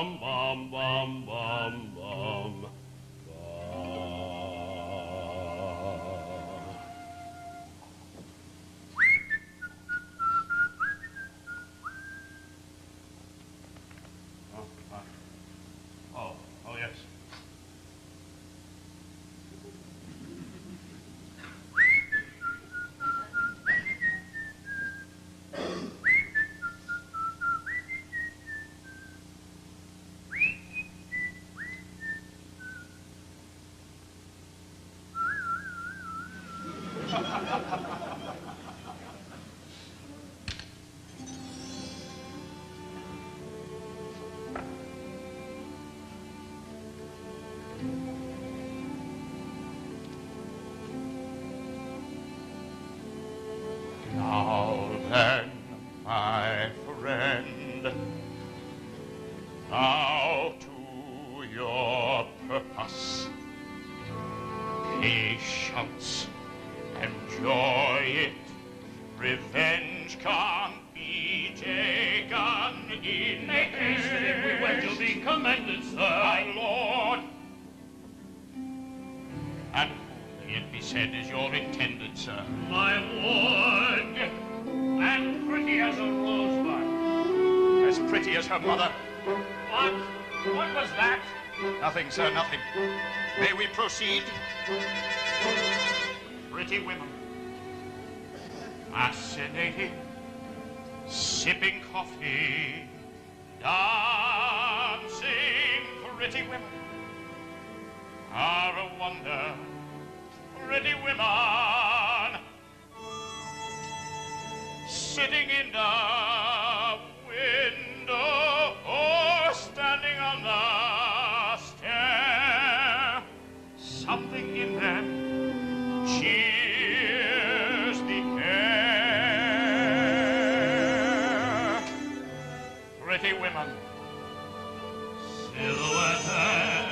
bum, bum, bum, bum, bum. Oh, yes. Now to your purpose. Patience, enjoy it. Revenge can't be taken in. Make haste, if we wed, you'll be commended, sir. My lord. And who, be it be said, is your intended, sir? My ward, and pretty as a rosebud. As pretty as her mother. What? What was that? Nothing, sir, nothing. May we proceed? Pretty women. Fascinating. Sipping coffee. Dancing. Pretty women are a wonder. Pretty women. Sitting in the window or standing on the stair. Something in them cheers the air. Pretty women, silhouetted,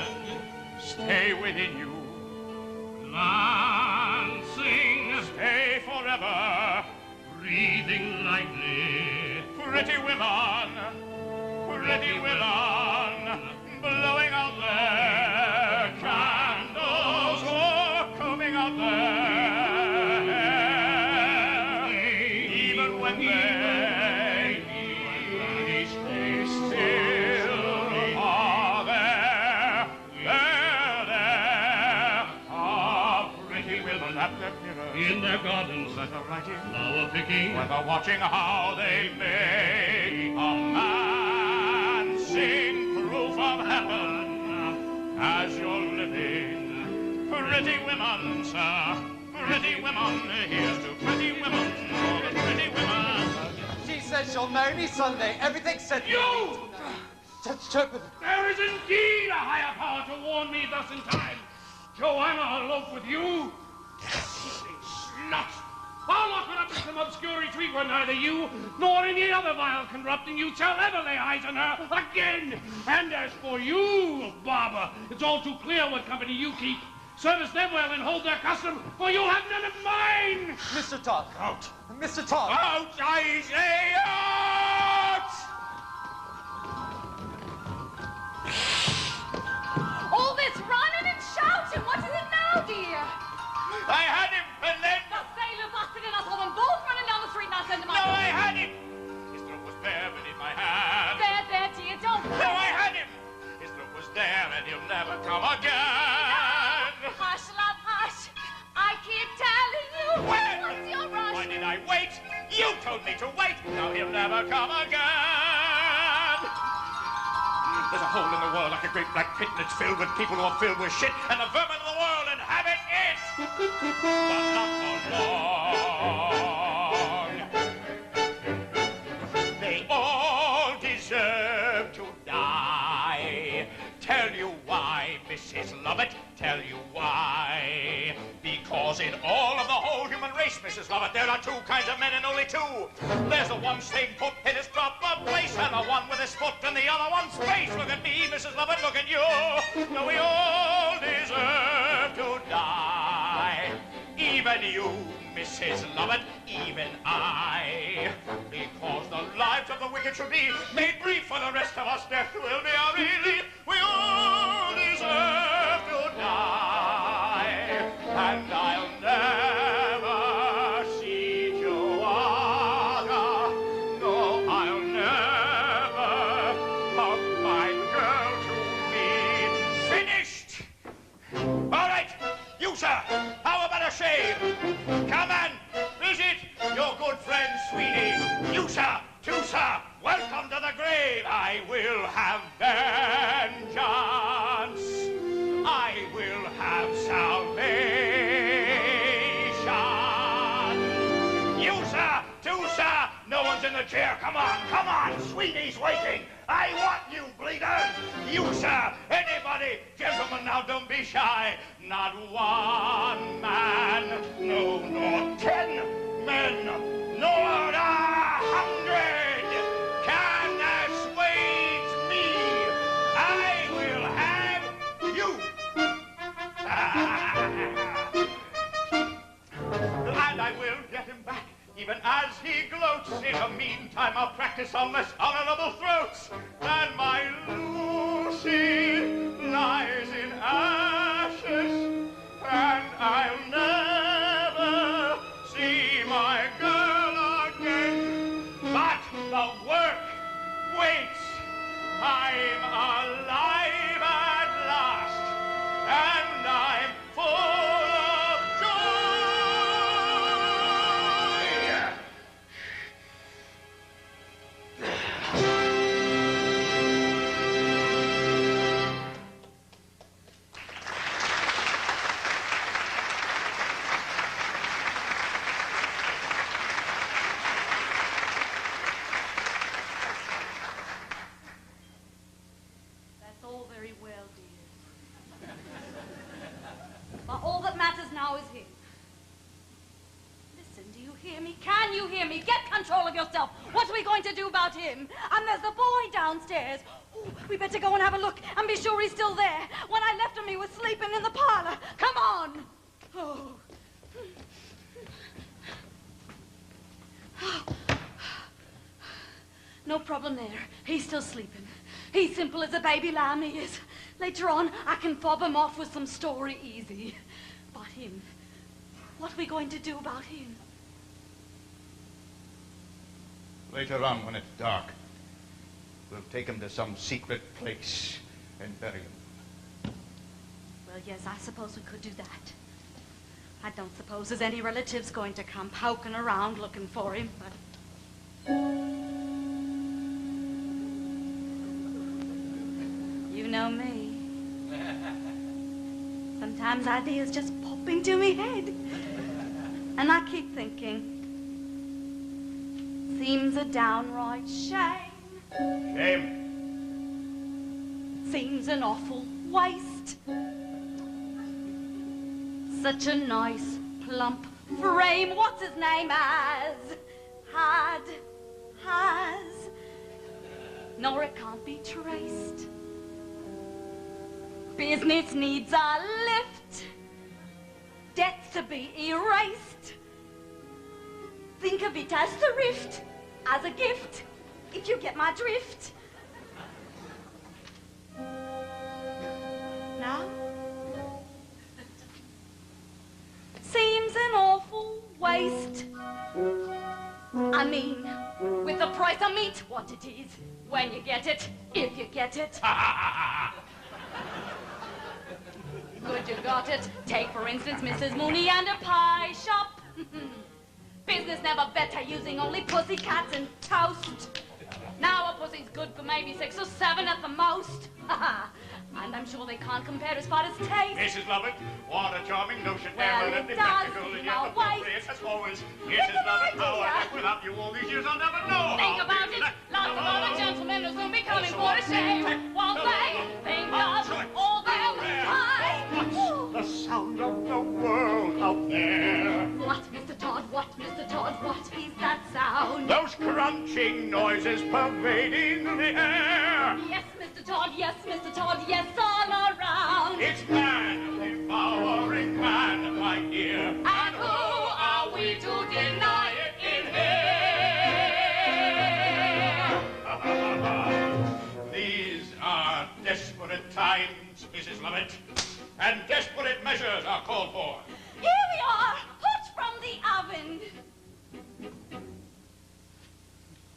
stay within you. Glancing, stay forever. Breathing lightly. Pretty women, blowing out their candles or combing out their hair. Even when they stay still, are there. Are pretty women at their mirror. In their gardens, Whether writing, flower picking, whether watching how they make a man sing proof of heaven as you're living. Pretty women, sir, pretty women, here's to pretty women, all the pretty women. She says she'll marry me Sunday. Everything's set. You! Judge Turpin. There is indeed a higher power to warn me thus in time. Joanna elope with you? Slut! I'll lock her up in some obscure retreat where neither you nor any other vile corrupting youth shall ever lay eyes on her again. And as for you, barber, it's all too clear what company you keep. Service them well and hold their custom, for you'll have none of mine! Mr. Todd. Out! Mr. Todd. Out, I say out! All this running and shouting, what is it now, dear? I had him, and then... The sailor busted and I saw them both running down the street and I said to No, myself... I had him! His throat was bare beneath my hand. There, dear, don't... No, I had him! His throat was there, and he'll never come again. Hush, love, hush. I keep telling you. When? What's your rush? Why did I wait? You told me to wait. Now he'll never come again. There's a hole in the world like a great black pit, and it's filled with people who are filled with shit, and the vermin of the world inhabit it. But not for long. They all deserve to die. Tell you why, Mrs. Lovett, tell you why. Because in all of the whole human race, Mrs. Lovett, there are two kinds of men and only two. There's the one staying put in his proper place, and the one with his foot in the other one's face. Look at me, Mrs. Lovett, look at you. No, we all deserve to die. Even you, Mrs. Lovett, even I. Because the lives of the wicked should be made brief for the rest of us. Death will be our relief. We all deserve to die. And I'll never see Joanna. No, I'll never hug my girl to be finished. All right, you, sir, how about a shave? Come and visit your good friend, Sweeney. You, sir, too, sir, welcome to the grave. I will have vengeance. I will have salvation. You, sir, too, sir, no one's in the chair. Come on, Sweeney's waiting. I want you, bleeders. You, sir, anybody, gentlemen, now don't be shy. Not one man, no, nor 10 men, nor 100 can assuage me In the meantime, I'll practice on less honorable throats. And my Lucy lies in ashes, and I'll never see my girl again. But the work waits. I'm alive at last, and I'm full of That's all very well, dear. But all that matters now is him. Listen, do you hear me? Can you hear me? Get control of yourself. What are we going to do about him? And there's the boy downstairs. Oh, we better go and have a look and be sure he's still there. When I left him, he was sleeping in the parlor. Come on. Oh. No problem there. He's still sleeping. He's simple as a baby lamb, he is. Later on, I can fob him off with some story easy. But him, what are we going to do about him? Later on, when it's dark, we'll take him to some secret place and bury him. Well, yes, I suppose we could do that. I don't suppose there's any relatives going to come poking around looking for him, but... You know me. Sometimes ideas just pop into me head. And I keep thinking, seems a downright shame. Shame? Seems an awful waste. Such a nice, plump frame. What's his name? Has. Nor it can't be traced. Business needs a lift. Debts to be erased. Think of it as thrift, as a gift, if you get my drift. Now? Seems an awful waste. I mean, with the price of meat, what it is, when you get it, if you get it. Good, you got it. Take, for instance, Mrs. Mooney and a pie shop. Business never better, using only pussycats and toast. Now a pussy's good for maybe 6 or 7 at the most. And I'm sure they can't compare as far as taste. Mrs. Lovett, what a charming notion. Well, Never it let does practical and seem yet a appropriate as always. Mrs. Lovett, how I have without you all these years, I'll never know. Think about it. Lots of other gentlemen will soon be coming for a shame. Won't they? Think of all their time. The sound of the world out there. What, Mr. Todd? What, Mr. Todd? What is that sound? Those crunching noises pervading the air. Yes, Mr. Todd. Yes, Mr. Todd. Yes, all around. It's man, devouring man, my dear. And who are we to deny it in here? These are desperate times, Mrs. Lovett, and desperate measures are called for. Here we are, hot from the oven.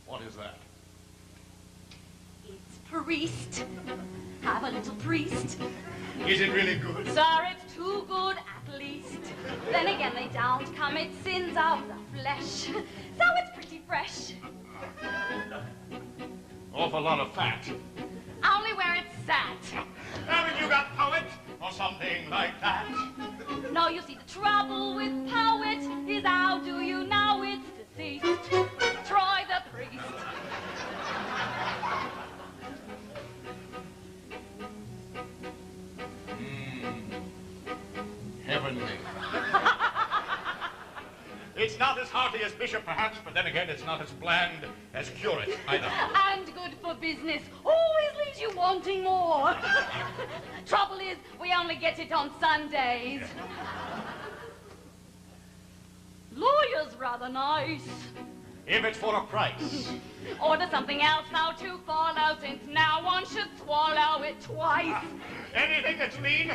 What is that? It's priest. Have a little priest. Is it really good? Sir, it's too good at least. Then again, they don't commit sins of the flesh. So it's pretty fresh. Awful lot of fat. Only where it's sat. Haven't you got poet or something like that? No, you see, the trouble with poet is how do you know it's deceased? Try the priest. Heavenly. It's not as hearty as bishop, perhaps, but then again, it's not as bland as curate, either. And good for business. Always leaves you wanting more. Trouble is, we only get it on Sundays. Lawyer's rather nice. if it's for a price. Order something else now to follow, since now one should swallow it twice. Anything that's lean?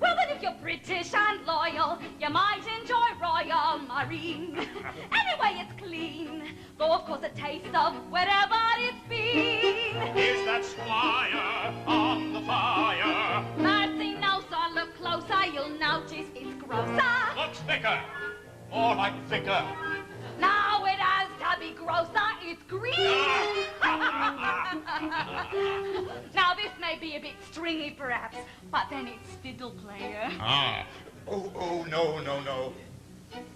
Well, then if you're British and loyal, you might enjoy Royal Marine. Anyway, it's clean, though of course it tastes of wherever it's been. Is that Squire on the fire? Mercy no, sir, look closer, you'll notice it's grosser. Looks thicker, more like thicker. Now it has to be grosser, it's green. Now this may be a bit stringy perhaps, but then it's fiddle player. Ah. Oh, no.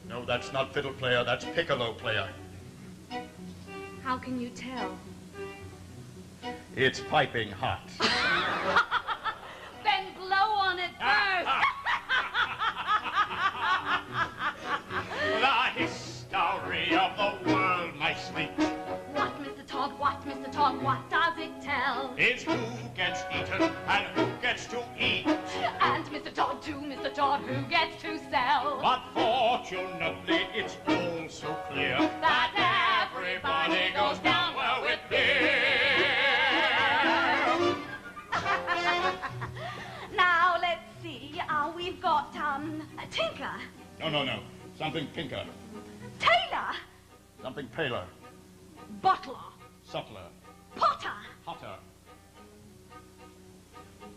No, that's not fiddle player, that's piccolo player. How can you tell? It's piping hot. Then blow on it first. The history of the world, my sweet, What, Mr. Todd, what does it tell? is who gets eaten and who gets to eat. And Mr. Todd too, Mr. Todd, who gets to sell? But fortunately, it's all so clear That everybody goes down well with beer. Now let's see, we've got Tinker, No. Something pinker. Tailor, Something paler. Butler, Subtler. Potter, Hotter.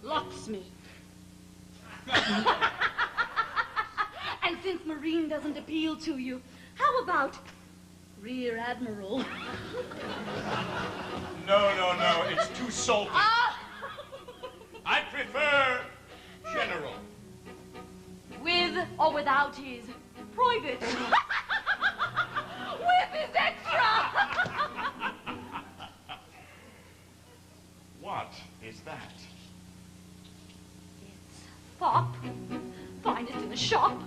Locksmith. And since Marine doesn't appeal to you, how about Rear Admiral? No. It's too salty. I prefer general. With or without his private. With his extra. What is that? It's fop, finest in the shop.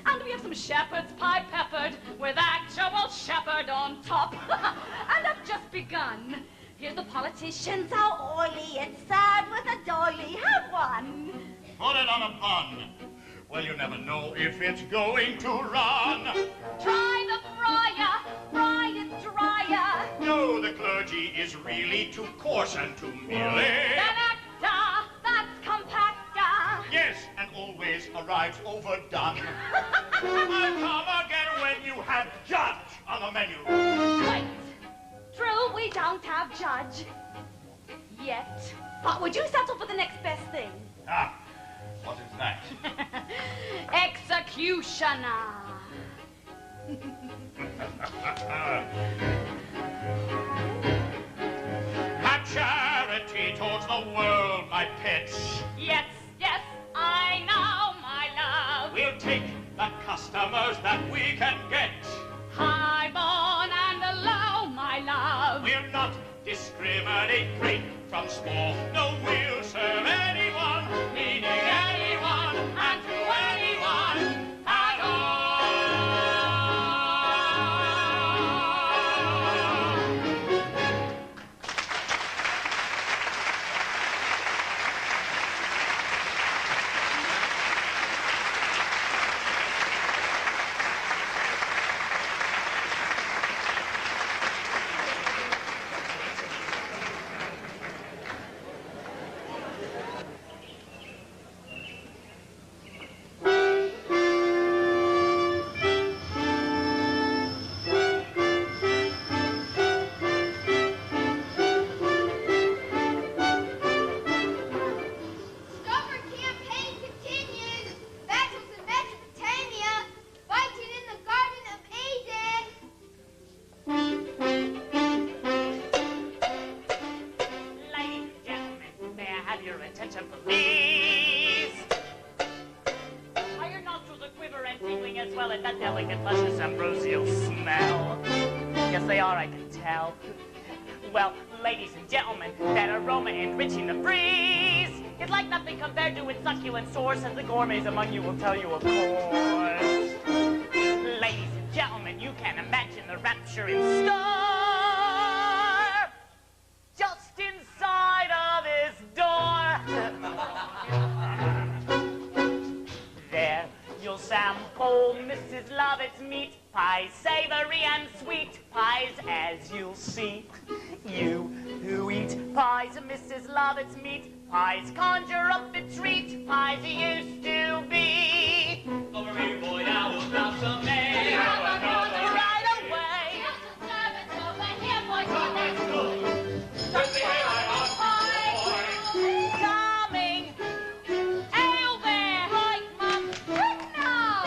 And we have some shepherd's pie peppered with actual shepherd on top. And I've just begun. Here's the politicians, how oily. It's served with a doily. Have one. Put it on a bun. Well, you never know if it's going to run. Try the fryer, fried it's drier. No, the clergy is really too coarse and too merely. Then actor, that's compactor. Yes, and always arrives overdone. I'll come again when you have judge on the menu. Wait, true, we don't have judge yet. But would you settle for the next best thing? Ah, what is that? Executioner. Have charity towards the world, my pets. Yes, I know, my love. We'll take the customers that we can get. High born and low, my love. We'll not discriminate great from small. No, we'll serve anyone, meaning anyone, and to anyone at all. Stubborn campaign continues. Battles in Mesopotamia. Fighting in the Garden of Eden. Ladies and gentlemen, may I have your attention, please? Are your nostrils a quiver and tingling as well as that delicate, luscious, ambrosial smell? Yes, they are, I can tell. Well, ladies and gentlemen, that aroma enriching the breeze is like nothing compared to its succulent source, as the gourmets among you will tell you, of course. Ladies and gentlemen, you can imagine the rapture in store just inside of this door. There, you'll sample Mrs. Love it's meat pies, savory and sweet pies, as you'll see. You who eat pies, Mrs. Lovett's meat pies, conjure up the treat pies used to be. Over here, boy, I will blossom May. Right away. Over here, boy, coming. Ale there, hi, Mum. Now.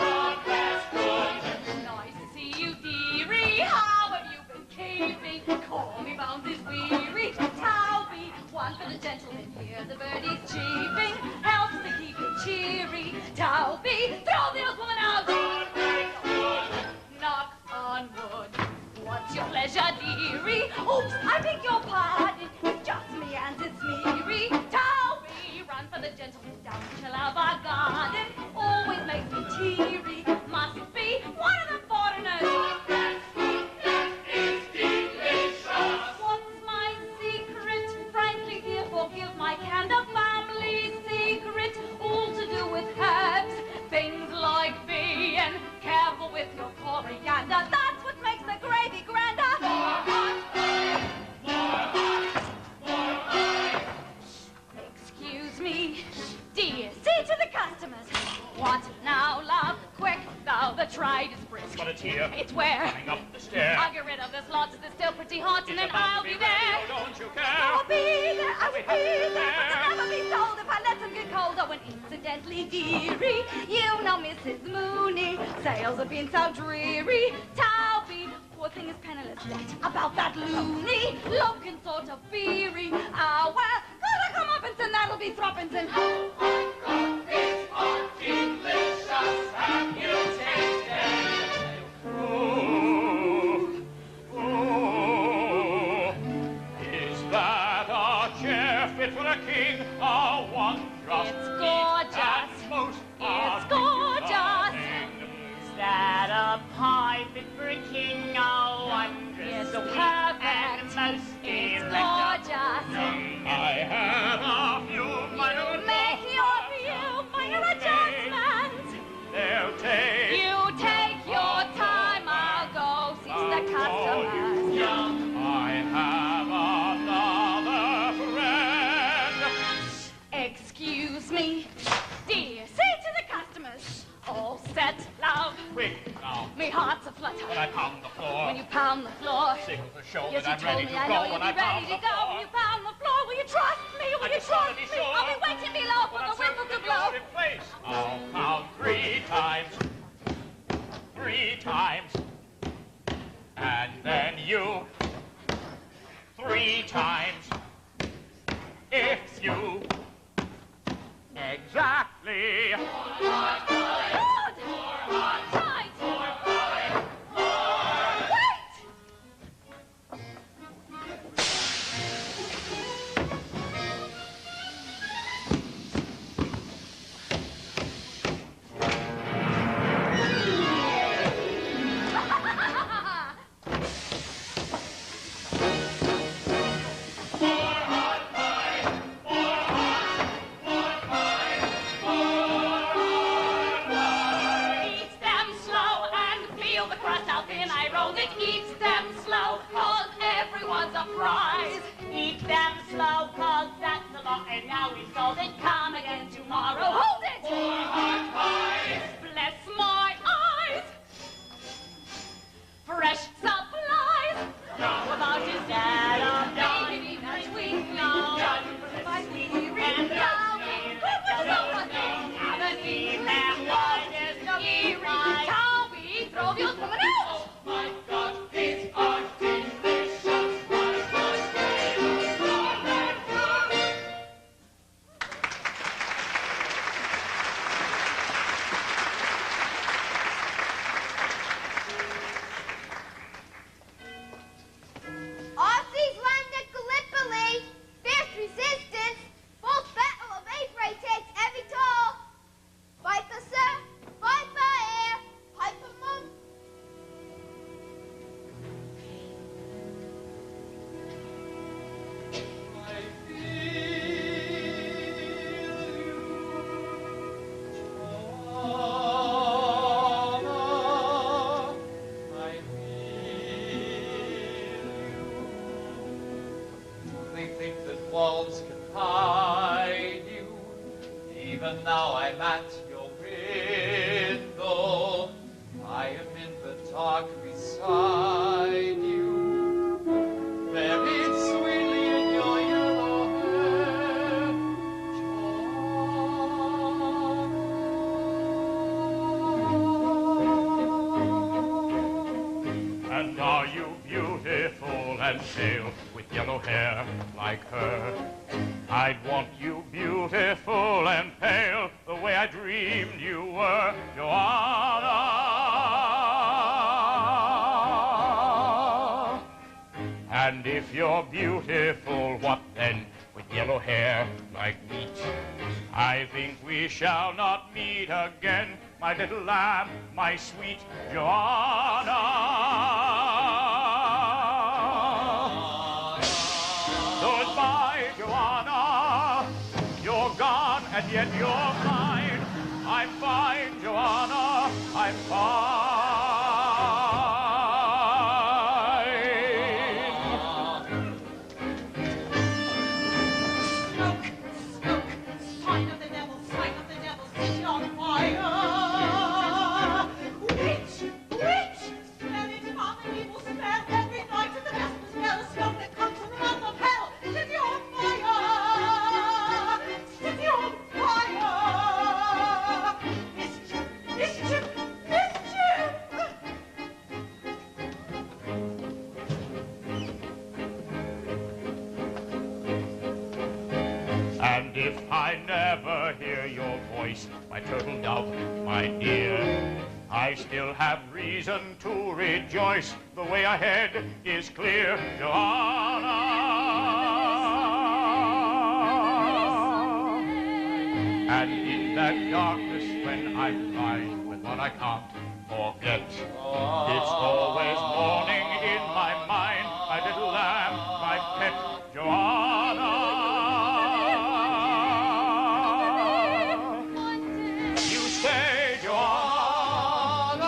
Nice to see you, dearie. How have you been keeping? Call me Bounty's weary. Towby, one for the gentleman here. The birdie's cheeping, helps to keep him cheery. Towby, throw the old woman out. Knock on wood. What's your pleasure, dearie? Oops, I beg your pardon. It's just me and it's me. Towby, run for the gentleman down to our garden. Always makes me teary. Must be one of the foreigners. What's my secret? Frankly, dear, forgive my candor. Family secret, all to do with herbs. Things like being careful with your coriander. That's what makes the gravy grander. Excuse me, dear, see to the customers. What now, love? Quick, though the trade is brisk. But it's here. It's where? Coming up the stair. I'll get rid of this lot, it's still pretty hot, and then I'll be there. Oh, don't you care? I'll be there, I'll be there, but I'll never be sold if I let them get cold. Oh, and incidentally, dearie, you know Mrs. Mooney, sales have been so dreary. Towby, poor thing is penniless. What about that loony? Looking sort of beery. Ah, well, gotta come up and that'll be thruppence and oh, my God, these are delicious. Have you tasted? Is that a chair fit for a king? A wondrous. It's gorgeous. It's gorgeous. Is that a pie fit for a king? A wondrous. It's perfect. Most it's gorgeous. I have a few minor Make your few minor adjustments. They'll take. You take your time. I'll go see the customers. I have another friend. Excuse me, dear, say to the customers, all set, love. Quick now. Me heart's a flutter. When I pound the floor. When you pound the floor. Signal to show Yes, that you I'm told ready me to I go know when you'd I be ready pound to the go floor. when you pound the floor. Will you trust me? Will you just want trust to be me? sure. I'll be waiting below for the whistle to blow. In place. I'll count 3 times. 3 times. And then you. 3 times. If you. Exactly. Good. Right. Wait. Eat them slow and feel the crust out thin. I rolled it. Eat them slow, cause everyone's a prize. Eat them slow, cause that's the law. And now we've sold it. Come again tomorrow. Hold it! Bless my eyes. Fresh supplies. How about his dad of baby nuts we know? By weary and down. Haven't seen them largest eerie. Towby, throw the old woman out. Oh my God, these are delicious. My God, they are even now I'm at your window. I am in the dark beside you, buried sweetly in your yellow hair, Joanna. And are you beautiful and pale with yellow hair like her? I'd want you beautiful and pale the way I dreamed you were, Joanna. And if you're beautiful, what then with yellow hair like wheat? I think we shall not meet again, my little lamb, my sweet Joanna. Goodbye, Joanna. You're gone, and yet you're mine. I'm fine, Joanna. I'm fine. Smoke, smoke, sign of the devil, city on fire. Witch, witch, smell it from an evil smell. Every night in the vesper smell of smoke that comes from the mouth of hell. City on fire, city on fire. Mischief, mischief, mischief. And if I never hear your voice, my turtle dove, my dear, I still have reason to rejoice. The way ahead is clear, Joanna. And in that darkness when I'm blind with what I can't forget, it's always morning in my mind, my little lamb, my pet, Joanna. You say, Joanna, the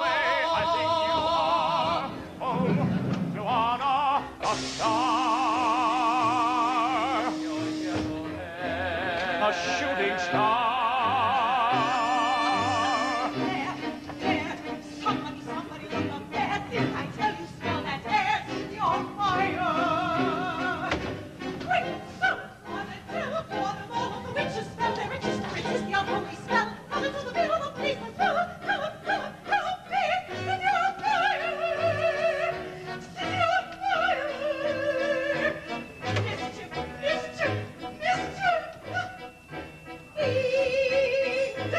way I think you are. Oh, Joanna, a star, a shooting star. There, somebody look up there. Didn't I tell you, smell that air? City on fire. Quick, some on the hill, for them all of the witches smell their riches. The riches, the unholy smell. Come into the middle of the policeman. Help me. City on fire. City on fire. Mischief, mischief, mischief. Fiend.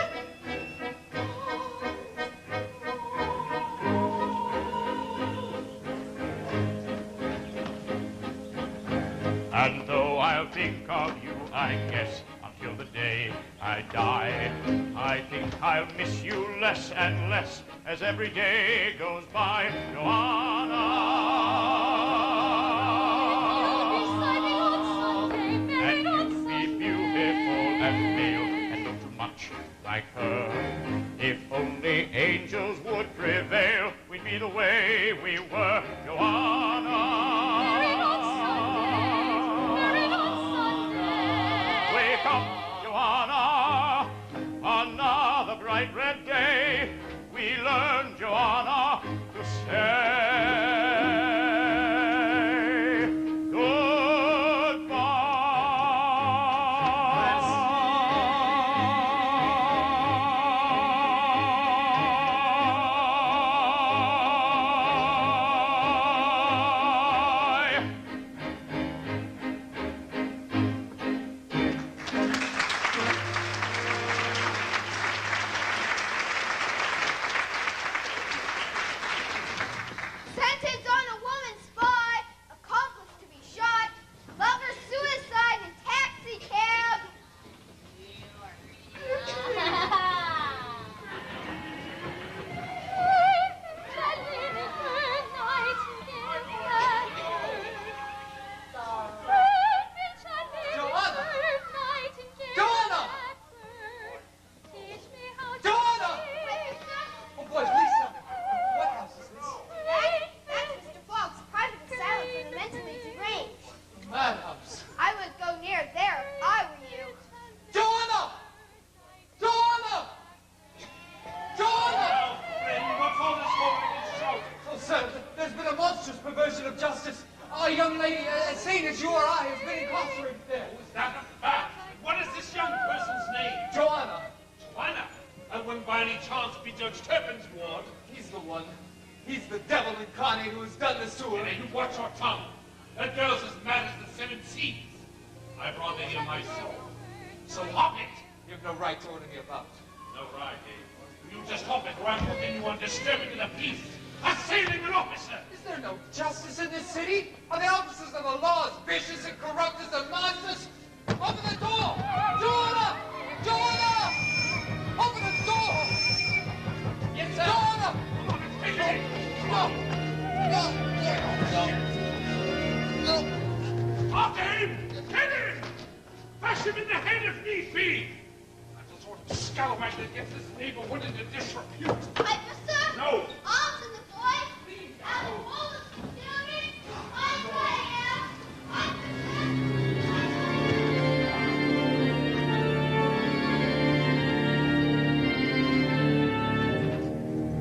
And though I'll think of you, I guess, until the day I die, I think I'll miss you less and less as every day goes by, Joanna. And you'd be beautiful and pale and look too much like her. If only angels would prevail, we'd be the way we were, Joanna. Wake up, Joanna, another bright red day. We learn, Joanna, to say goodbye. Judge Turpin's ward. He's the one. He's the devil incarnate who has done this to her. And you watch your tongue. That girl's as mad as the 7 seas. I'd rather hear my soul. So hop it. You have no right to order me about. No right, eh? You just hop it, or I'm putting you on disturbing the peace. Assailing an officer. Is there no justice in this city? Are the officers of the law as vicious and corrupt as the monsters? Open the door! Jordan! Jordan! Open the door! Yes, sir. Jordan! Come on, it's taking it. No! No! After him! Get him! Bash him in the head if need be! That's the sort of scallywag that gets this neighborhood into disrepute. Officer! No! Arms in the boys! Have a wall of security!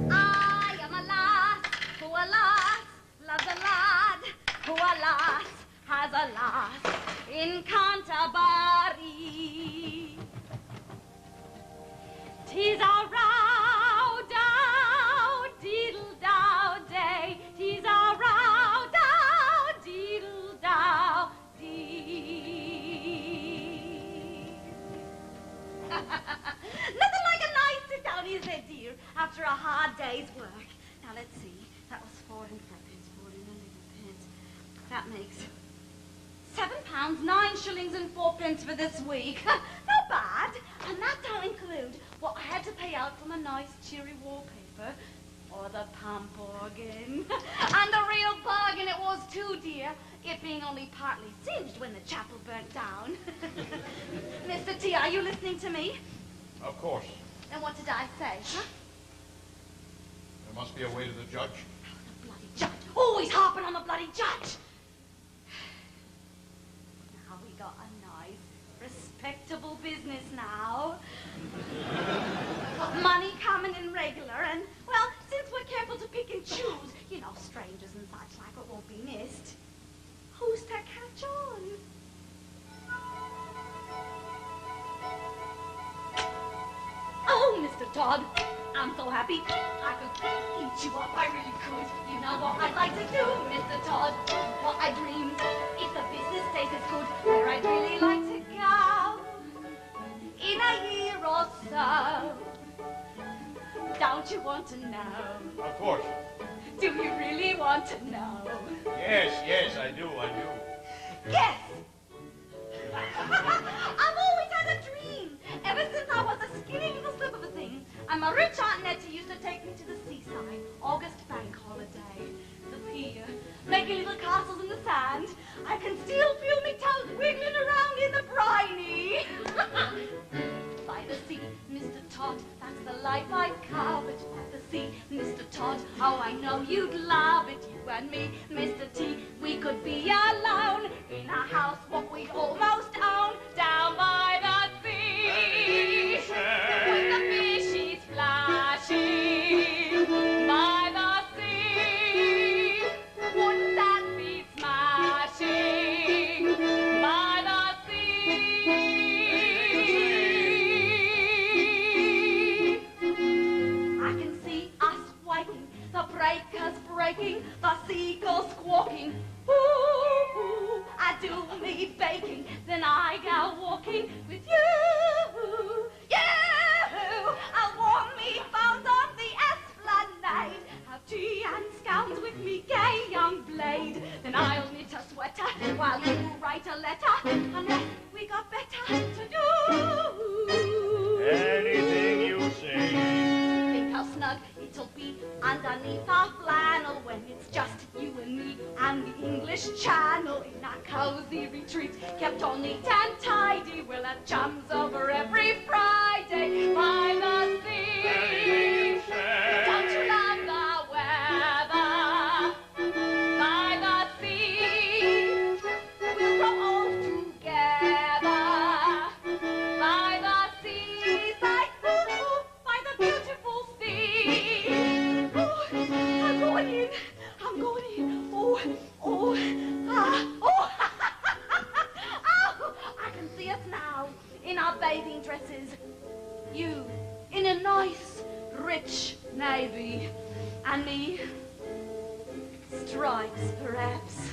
I am a lass who, alas, loves a lad who, alas, has a lass in Canterbury. 'Tis a row dow diddle dow day, 'tis a row dow diddle dow dee. Nothing like a nice sit down, is there, dear, after a hard day's work. Now let's see, that was 4 and 4 pence, 4 and 11 pence. That makes £7, 9 shillings and 4 pence for this week. Not bad. And that don't include what I had to pay out for my nice cheery wallpaper, or the pump organ. And a real bargain it was too, dear, it being only partly singed when the chapel burnt down. Mr. T, are you listening to me? Of course. Then what did I say, huh? There must be a way to the judge. The bloody judge. Always harping on the bloody judge. Now we got a nice, respectable business now. Got money coming in regular, and, well, since we're careful to pick and choose, you know, strangers and such like, it won't be missed. Who's to catch on? Oh, Mr. Todd, I'm so happy. I could eat you up, I really could. You know what I'd like to do, Mr. Todd? What I dreamed, if the business stays as good, where I'd really like to go in a year or so. Don't you want to know? Of course. Do you really want to know? Yes, I do. Guess! I've always had a dream, ever since I was a skinny little slip of a thing. And my rich Aunt Nettie used to take me to the seaside, August bank holiday, the pier, making little castles in the sand. I can still feel me toes wiggling around in the briny. By the sea, Mr. Todd, that's the life I'd covet. By the sea, Mr. Todd, oh, I know you'd love it. You and me, Mr. T, we could be alone in a house what we'd almost own down by the sea. With the fishies flashing by the sea. Wouldn't that be smashing by the sea? I can see us waking, the breakers breaking, the seagulls squawking. Ooh, ooh, I do me baking, then I go walking with you. You, I'll warm me bones on the esplanade, have tea and scones with me gay young blade. Then I'll knit a sweater while you write a letter, unless we got better to do. Anything you say. Think how snug it'll be underneath our flannel when it's just you and me and the English Channel in our cozy retreat, kept all neat and tidy. We'll have chums over every Friday by the sea. Don't you love the weather by the sea? We'll grow old together by the seaside, ooh, by the beautiful sea. Oh, I'm going in. Oh, I can see us now in our bathing dresses. You in a nice, rich navy, and me strikes, perhaps.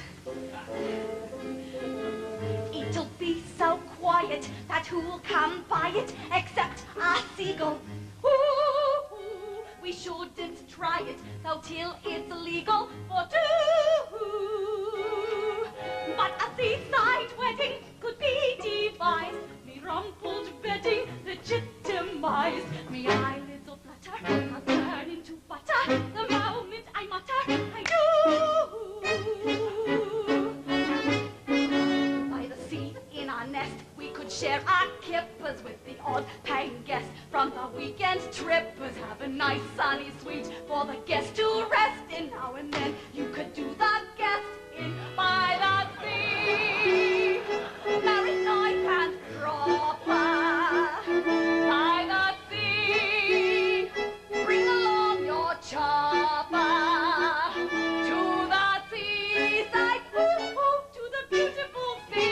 It'll be so quiet that who'll come by it except our seagull? Ooh, we shouldn't try it, though till it's illegal for two. But a seaside wedding could be devised, me rumpled bedding legitimized. Me eyelids will flutter, I'll turn into butter the moment I mutter, I do. By the sea in our nest, we could share our kippers with the odd paying guest from the weekend trippers. Have a nice sunny suite for the guest to rest in. Now and then you could do the guest in by the sea. Married nice and proper by the sea. Bring along your chopper to the seaside, ooh, ooh, to the beautiful sea.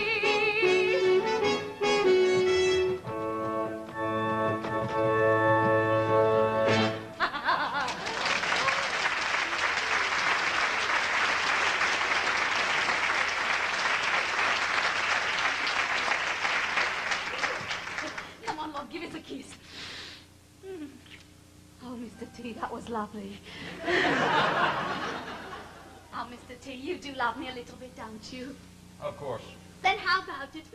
Come on, love, give us a kiss. Oh, Mr. T, that was lovely. Oh, Mr. T, you do love me a little bit, don't you? Of course. Then how about it,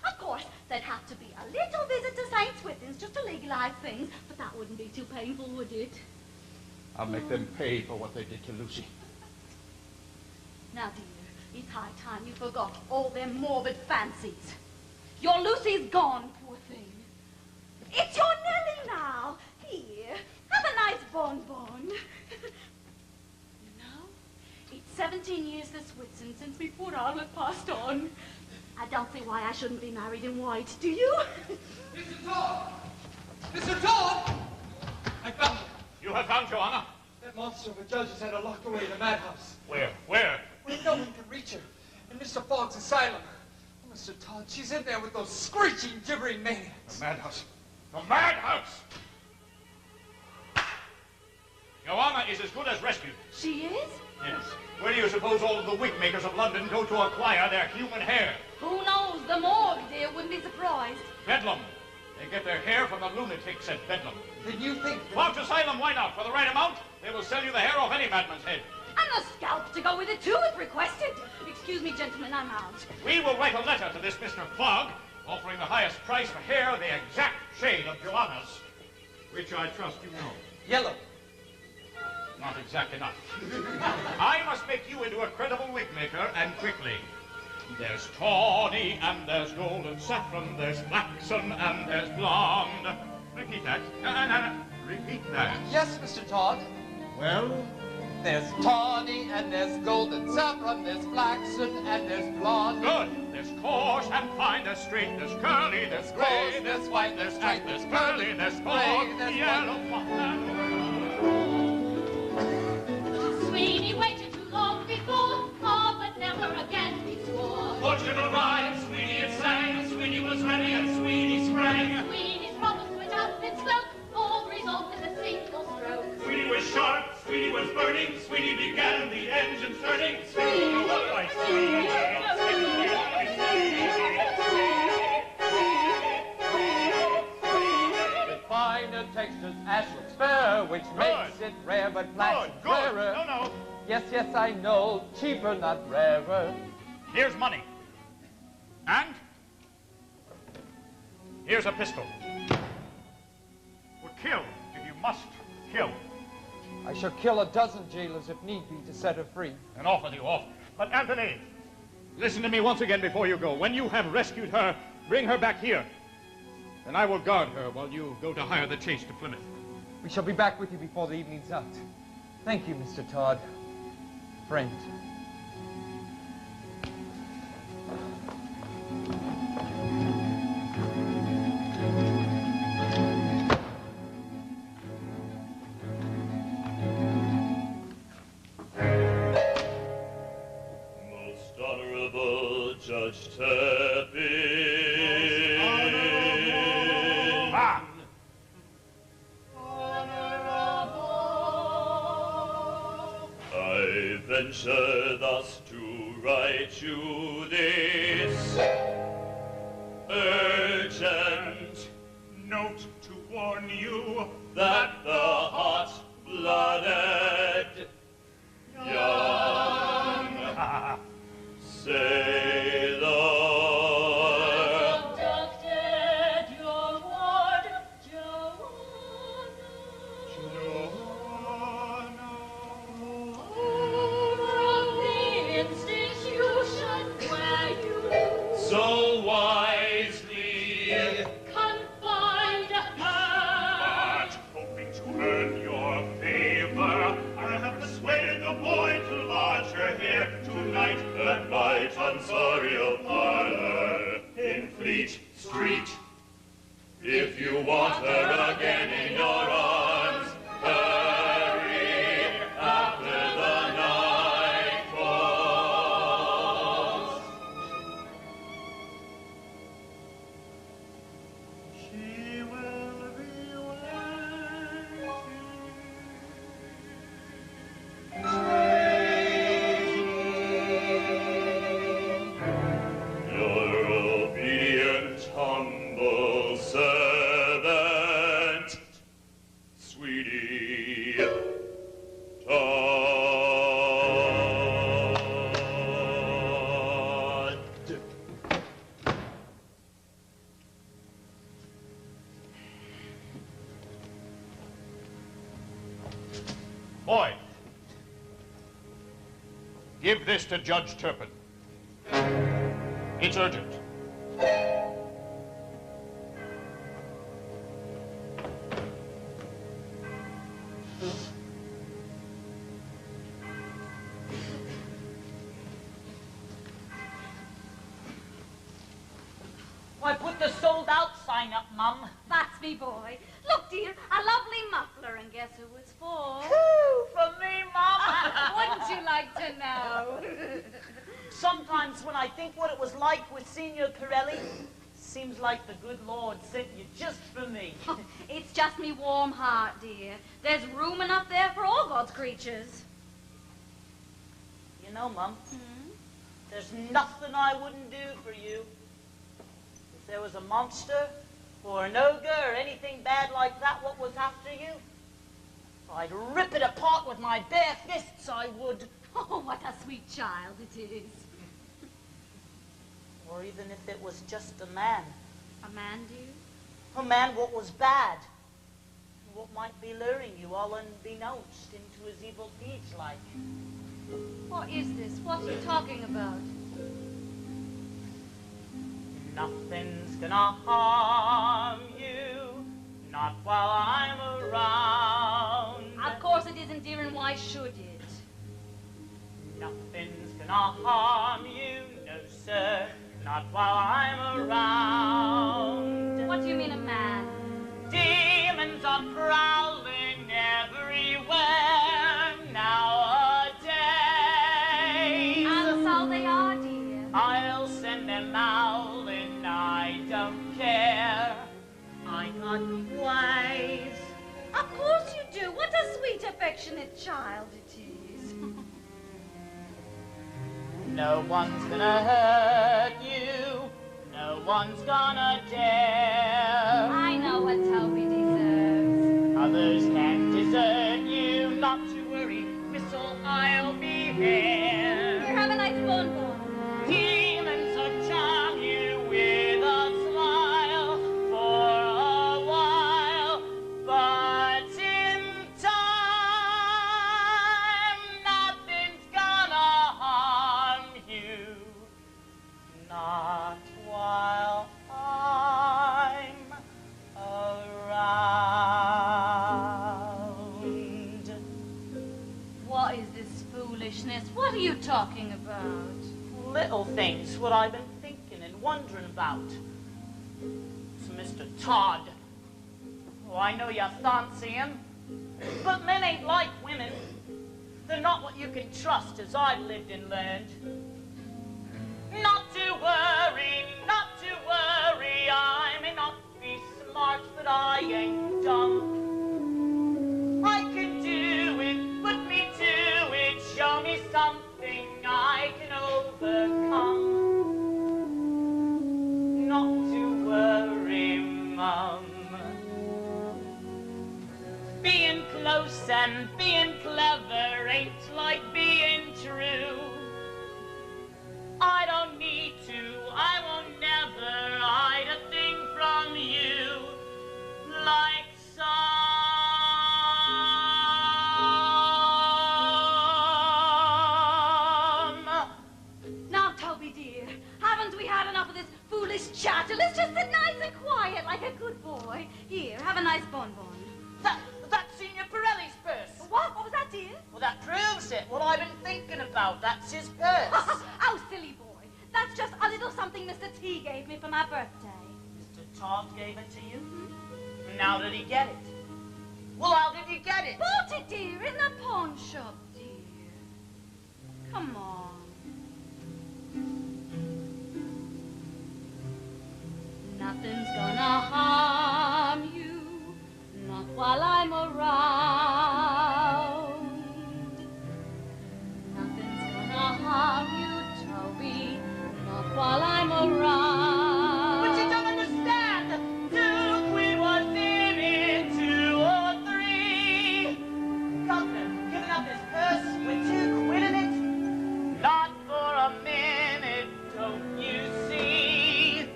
Of course, there'd have to be a little visit to St. Swithin's just to legalize things, but that wouldn't be too painful, would it? I'll make them pay for what they did to Lucy. Now, dear, it's high time you forgot all them morbid fancies. Your Lucy's gone, poor thing. It's your Nellie now. Here, have a nice bonbon. You know, it's 17 years this Whitsun since we poor Arleth passed on. I don't see why I shouldn't be married in white, do you? Mr. Todd! Mr. Todd! I found him. You have found Joanna? That monster of a judge has had her locked away in the madhouse. Where? Where? Where no one can reach her. In Mr. Fogg's asylum. Oh, Mr. Todd, she's in there with those screeching, gibbering maniacs. The madhouse. The madhouse! Joanna is as good as rescued. She is? Yes. Where do you suppose all of the wig makers of London go to acquire their human hair? Who knows? The morgue, dear. Wouldn't be surprised. Bedlam. They get their hair from the lunatics at Bedlam. Then you think... Fogg's asylum, why not? For the right amount, they will sell you the hair off any madman's head. And the scalp to go with it, too, if requested. Excuse me, gentlemen, I'm out. We will write a letter to this Mr. Fogg, offering the highest price for hair the exact shade of Joanna's, which I trust you know. Yellow. Not exact enough. I must make you into a credible wig maker, and quickly. There's tawny, and there's golden saffron, there's flaxen, and there's blonde. Repeat that. No. Repeat that. Yes, Mr. Todd. Well? There's tawny, and there's golden saffron, there's flaxen, and there's blonde. Good. There's coarse and fine, there's straight, there's curly, there's gray, there's white, there's straight, there's curly, there's gold, yellow, Sweeney waited too long before, oh, but never again before. Fortune arrived, Sweeney it sang, Sweeney was ready, and Sweeney sprang. Sweeney's problems went up in smoke, all resulted in a single stroke. Sweeney was sharp, Sweeney was burning, Sweeney began the engine turning. Sweeney was like Sweeney. Finer textures, Ashland's fair, which makes it rare, but flax Good. rarer. No. Yes, I know, cheaper, not rarer. Here's money. And here's a pistol. Well, kill if you must kill. I shall kill a dozen jailers if need be to set her free. And off with you, off. But Anthony, listen to me once again before you go. When you have rescued her, bring her back here. Then I will guard her while you go to hire the chase to Plymouth. We shall be back with you before the evening's out. Thank you, Mr. Todd. Friend. Most honorable Judge Tapping. Ah! Honor venture thus to write you this urgent Note to warn you that the hot-blooded young sailor Abducted your ward, from the institution where you so wisely confined her. But hoping to earn your favor, I have persuaded the boy to lodge her here tonight at my tonsorial parlor in Fleet Street. If you want her again in your arms, hurry after the night falls. She will be Your obedient, humble servant, Sweetie Todd. Boy, give this to Judge Turpin. It's urgent. Why, put the sold out sign up, Mum. That's me, boy. Look, dear, a lovely muffler, and guess who it's for? Woo, for me, Mum. Wouldn't you like to know? Sometimes when I think what it was like with Signor Corelli, seems like the good Lord sent you just for me. It's just me warm heart, dear. There's room enough there for all God's creatures. You know, Mum, there's nothing I wouldn't do for you. If there was a monster or an ogre or anything bad like that what was after you, I'd rip it apart with my bare fists, I would. Oh, what a sweet child it is. Or even if it was just a man. A man, dear? A man what was bad. What might be luring you all unbeknownst into his evil deeds like. What is this? What are you talking about? Nothing's gonna harm you, not while I'm around. Of course it isn't, dear, and why should it? Nothing's gonna harm you, no sir, not while I'm around. What do you mean, a man? Demons are prowling everywhere nowadays. And so they are, dear. I'll send them howling, I don't care. I got ways. Of course you do. What a sweet, affectionate child it is. No one's gonna hurt you. No one's gonna dare. I know what Toby deserves. Others can desert you. Not to worry, Whistle, I'll be here. Here, have a nice bonbon. Demons will charm you with a smile for a while, but in time, nothing's gonna harm you. Not while I'm around. What is this foolishness? What are you talking about? Little things, what I've been thinking and wondering about. So, Mr. Todd, oh, I know you fancy him, but men ain't like women. They're not what you can trust, as I've lived and learned. Not to worry, I may not be smart, but I ain't dumb. I can do it, put me to it, show me something Being close and being clever ain't like being true. I don't need to, I won't never hide a thing from you. Like some. Now, Toby dear, haven't we had enough of this foolish chatter? Let's just sit nice and quiet like a good boy. Here, have a nice bonbon. That's Signor Pirelli's purse. What? What was that, dear? Well, that proves it. What I've been thinking about. That's his purse. Oh, silly boy. That's just a little something Mr. T gave me for my birthday. Mr. Todd gave it to you? And now did he get it? Well, how did he get it? Bought it, dear, in the pawn shop, dear. Come on. Nothing's gonna harm you, not while I'm around. Nothing's gonna harm you, Toby, not while I'm around. But you don't understand. 2 quid was in it, 2 or 3. Governor, giving up his purse with 2 quid in it? Not for a minute, don't you see?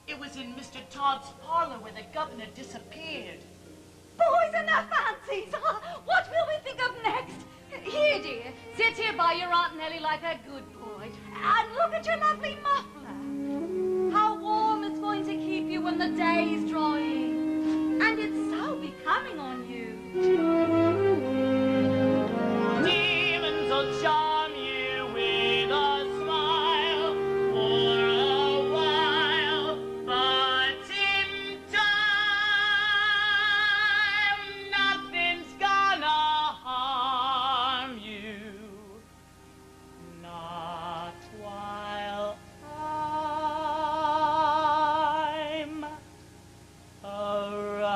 It was in Mr. Todd's parlor where the governor disappeared. Boys and their fancies! What will we think of next? Here, dear, sit here by your Aunt Nellie like a good boy. And look at your lovely muffler. How warm it's going to keep you when the day is drawing. And it's so becoming on you. Demons will charm you with a smile for a while, but in time, nothing's gonna harm you. Not while I'm around.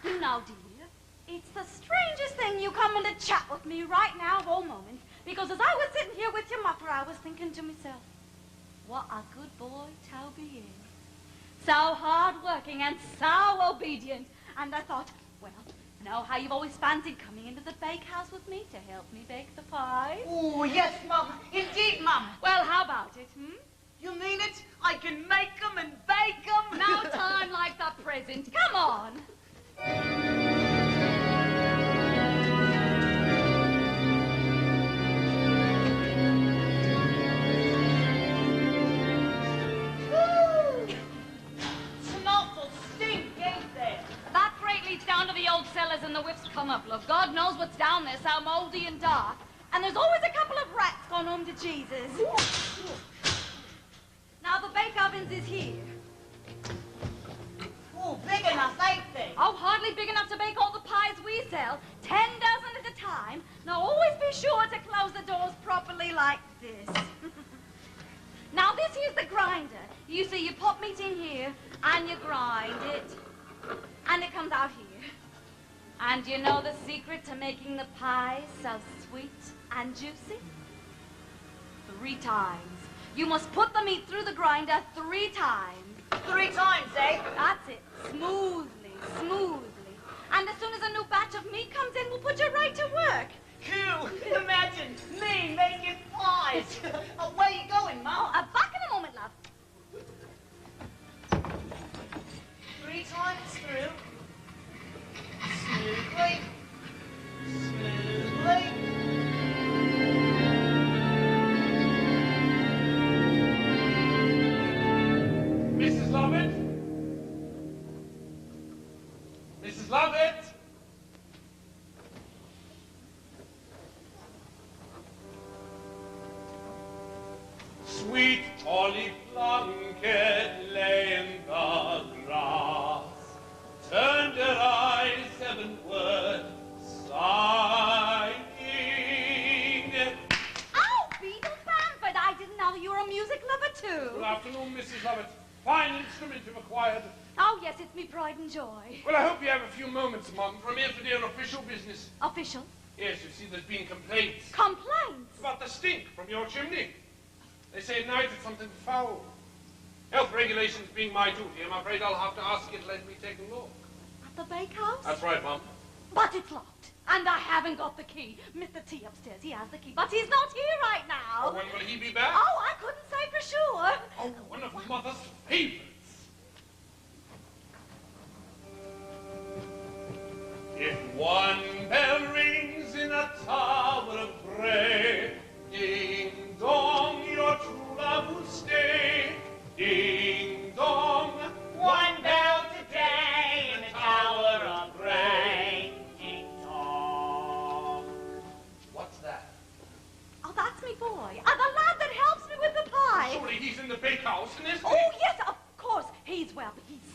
You know, dear, it's the strangest thing you coming to chat with me right now of all moments, because as I was sitting here with your muffler, I was thinking to myself, what a good boy Toby is. So hard-working and so obedient. And I thought, well, you know how you've always fancied coming into the bakehouse with me to help me bake the pies? Oh, yes, Mum. Indeed, Mum. Well, how about it, hmm? You mean it? I can make them and bake them. No time like the present. Come on. It's an awful stink, ain't there? That crate leads down to the old cellars and the whips come up. Look, God knows what's down there, so moldy and dark. And there's always a couple of rats gone home to Jesus. Now the bake ovens is here. Oh, big enough, ain't they? Oh, hardly big enough to bake all the pies we sell. 10 dozen at a time. Now always be sure to close the doors properly like this. Now this here's the grinder. You see, you put meat in here and you grind it. And it comes out here. And you know the secret to making the pies so sweet and juicy? 3 times. You must put the meat through the grinder 3 times. 3 times, eh? That's it. Smoothly, smoothly. And as soon as a new batch of meat comes in, we'll put you right to work. Cool. Imagine me making pies. Where you going, Mum? Back in a moment, love. 3 times through. Smoothly. Smoothly. Mrs. Lovett? Mrs. Lovett? Sweet Polly Plunkett lay in the grass, turned her eyes heavenward, sighing. Oh, Beetle Bamford, I didn't know you were a music lover too. Good afternoon, Mrs. Lovett. Fine instrument you've acquired. Oh, yes, it's me pride and joy. Well, I hope you have a few moments, Mum, for I'm here today on official business. Official? Yes, you see, there's been complaints. Complaints? About the stink from your chimney. They say at night it's something foul. Health regulations being my duty, I'm afraid I'll have to ask you to let me take a look. At the bakehouse? That's right, Mum. But it's locked. And I haven't got the key. Mr. T upstairs, he has the key, but he's not here right now. Oh, when will he be back? Oh, I couldn't say for sure. Oh, one of Mother's favorites. If one bell rings in a tower of grey, ding dong, your true love will stay. Ding dong, One bell today in the Tower of Grey. Ding dong. what's that? Oh, that's me boy. The lad that helps me with the pie. Surely he's in the bakehouse, isn't he? Oh, yes, of course. He's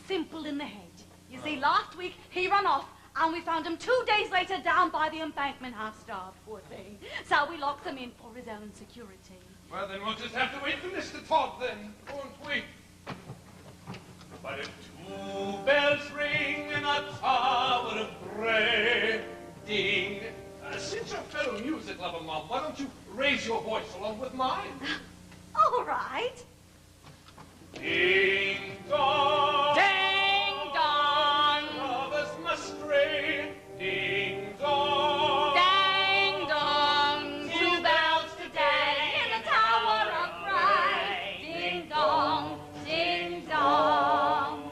simple in the head. You see, last week he ran off, and we found him 2 days later down by the embankment, half-starved, poor thing. So we locked him in for his own security. Well, then we'll just have to wait for Mr. Todd, then, won't we? But if two bells ring in a tower of grey, ding. Since you're a fellow music lover, Mom, why don't you raise your voice along with mine? All right. Ding dong. Ding dong. Lovers must stray. Ding dong. Ding dong. 2 bells today in the Tower of Grey. Ding dong. Ding dong.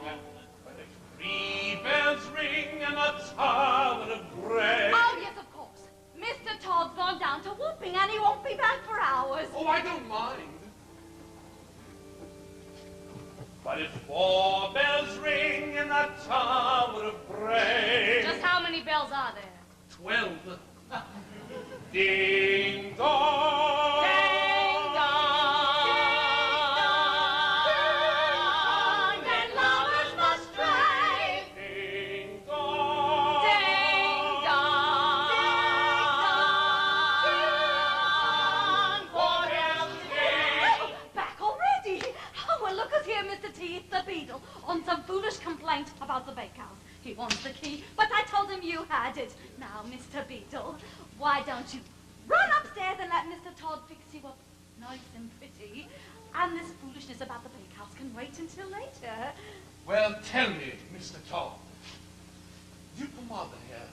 But if 3 bells ring in a tower of grey. Oh, yes, of course. Mr. Todd's gone down to whooping and he won't be back for hours. Oh, I don't mind. But if 4 bells ring in the Tower of Grey. Just how many bells are there? 12. Ding dong. Ding dong. Then lovers must stray. Ding dong. Ding dong. Ding dong. 4 bells today. Back already? Oh, well, look us here, Mr. T. It's the Beadle on some foolish complaint about the bakehouse. He wants the key, but I told him you had it. Now, Mr. Beadle, why don't you run upstairs and let Mr. Todd fix you up nice and pretty? And this foolishness about the bakehouse can wait until later. Well, tell me, Mr. Todd. You pomade hair.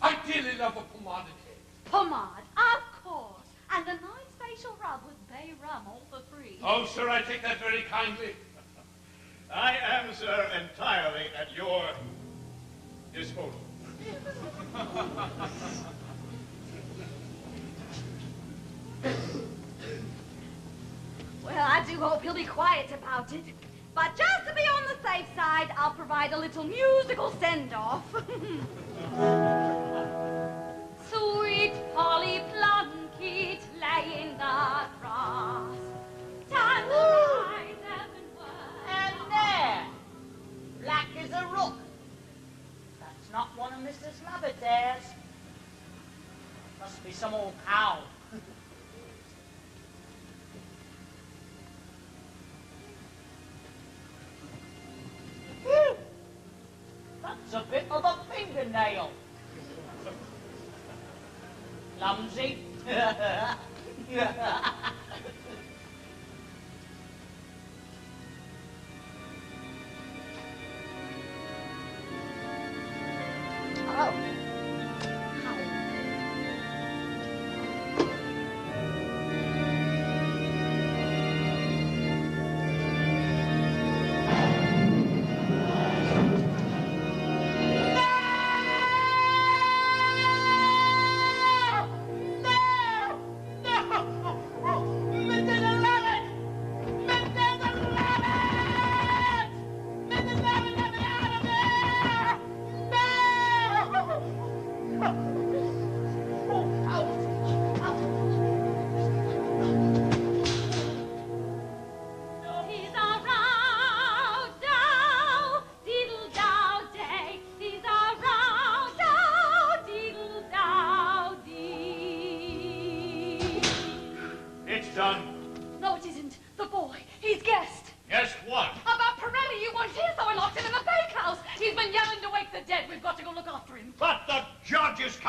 I dearly love a pomaded head. Pomade, of course. And a nice facial rub with bay rum, all for free. Oh, sir, I take that very kindly. I am, sir, entirely at your disposal. Well, I do hope he'll be quiet about it. But just to be on the safe side, I'll provide a little musical send-off. Sweet Polly Plunkett lay in the grass. Time to rise And there, black as a rook. That's not one of Mrs. Lovett Must be some old cow. Phew! That's a bit of a fingernail. Clumsy. Oh.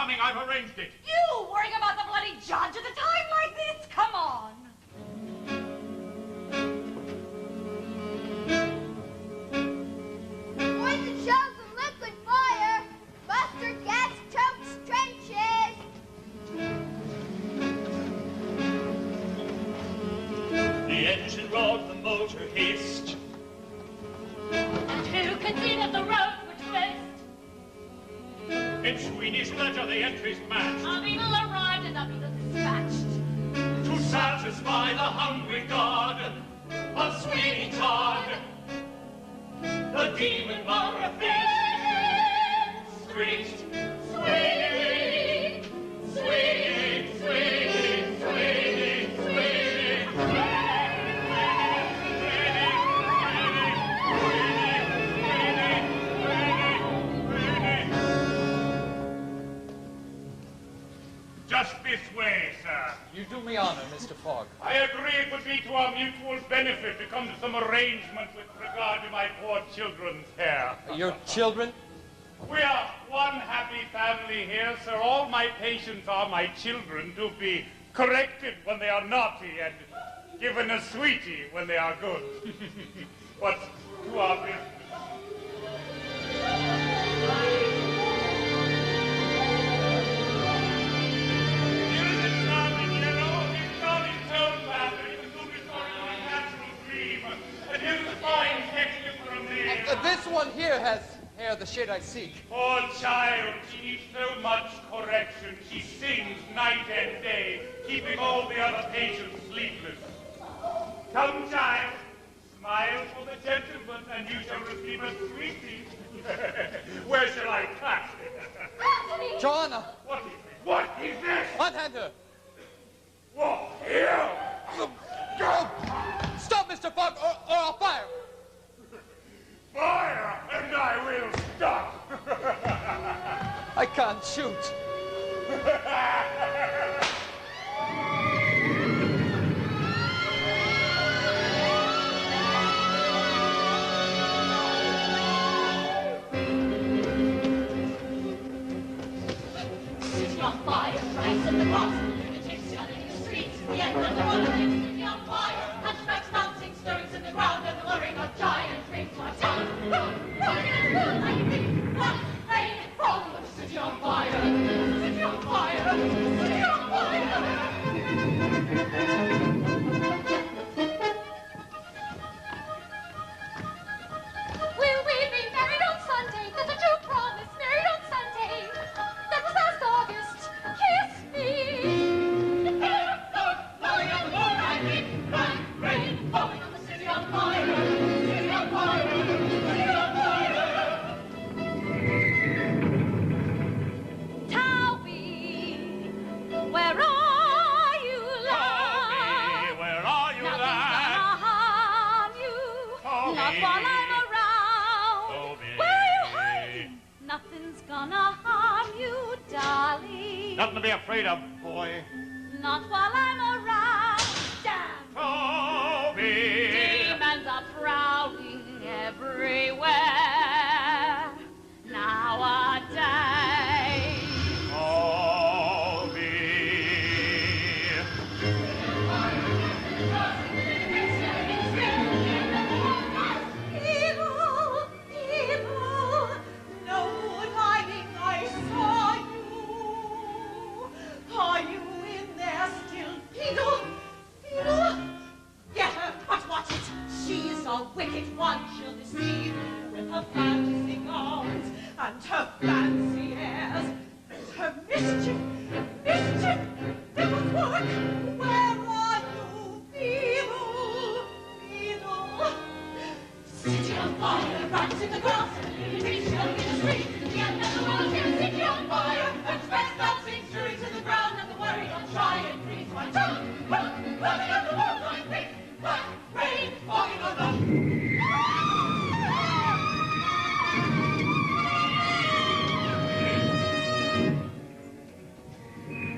coming. I've arranged it. You worrying about the bloody judge at a time like this? Come on. Poison shells and liquid fire. Mustard gas choked trenches. The engine roared, the motor hissed. And who could see that the road would twist? In Sweeney's ledger, the entries matched. A beetle arrived and a beetle dispatched. To satisfy the hungry god of Sweeney Todd, the demon mother screeched, Sweeney, Sweeney, Sweeney, Sweeney, Sweeney, Just this way, sir. You do me honor, Mr. Fogg. I agree it would be to our mutual benefit to come to some arrangement with regard to my poor children's hair. Your children? We are one happy family here, sir. All my patients are my children to be corrected when they are naughty and given a sweetie when they are good. But to our business. This one here has hair the shade I seek. Poor child, she needs so much correction. She sings night and day, keeping all the other patients sleepless. Come, child, smile for the gentleman, and you shall receive a sweetie. Where shall I cut? Joanna! What is this? What is this? Unhand her! What? Here! Go! Stop, Mr. Fogg, or I'll fire! Fire, and I will stop. I can't shoot. City on fire, rise in the cross, lunatics yelling in the streets, the end of the road, city on fire, hunchbacks bouncing, stirrings in the ground, and the luring of giant dreams. Run, running in the moonlight, big, run, rain, falling with the city on fire, city on fire, city on fire. Will we be married on Sunday? That's a true promise. Married on Sunday. That was last August. Kiss me. Falling on the moonlight, big, run, rain, falling on the city on fire, city on fire, city on fire. Toby, where are you, love? Where are you, Nothing's lad? gonna harm you. Toby. Not while I'm around. Toby. Where are you hiding? Nothing's gonna harm you, darling. Nothing to be afraid of, boy. Not while I'm around. Damn. Toby! Demons are prowling everywhere nowadays. Toby! Evil, evil, no good hiding, I saw you. Are you in there still, Beetle? Beetle? Get her, but watch it. She's a wicked one. She'll deceive you with her fancy gowns and her fancy airs. And her mischief, mischief, devil's work. Where are you, Beetle? Beetle? City on fire, rats in the grass, lunatics yelling in the street, the end of the world, here, city on fire, hunchbacks bouncing, stirring to the ground, and the worried on giant trees. Run, run, running on the moonlight, big, run, rain, falling on the...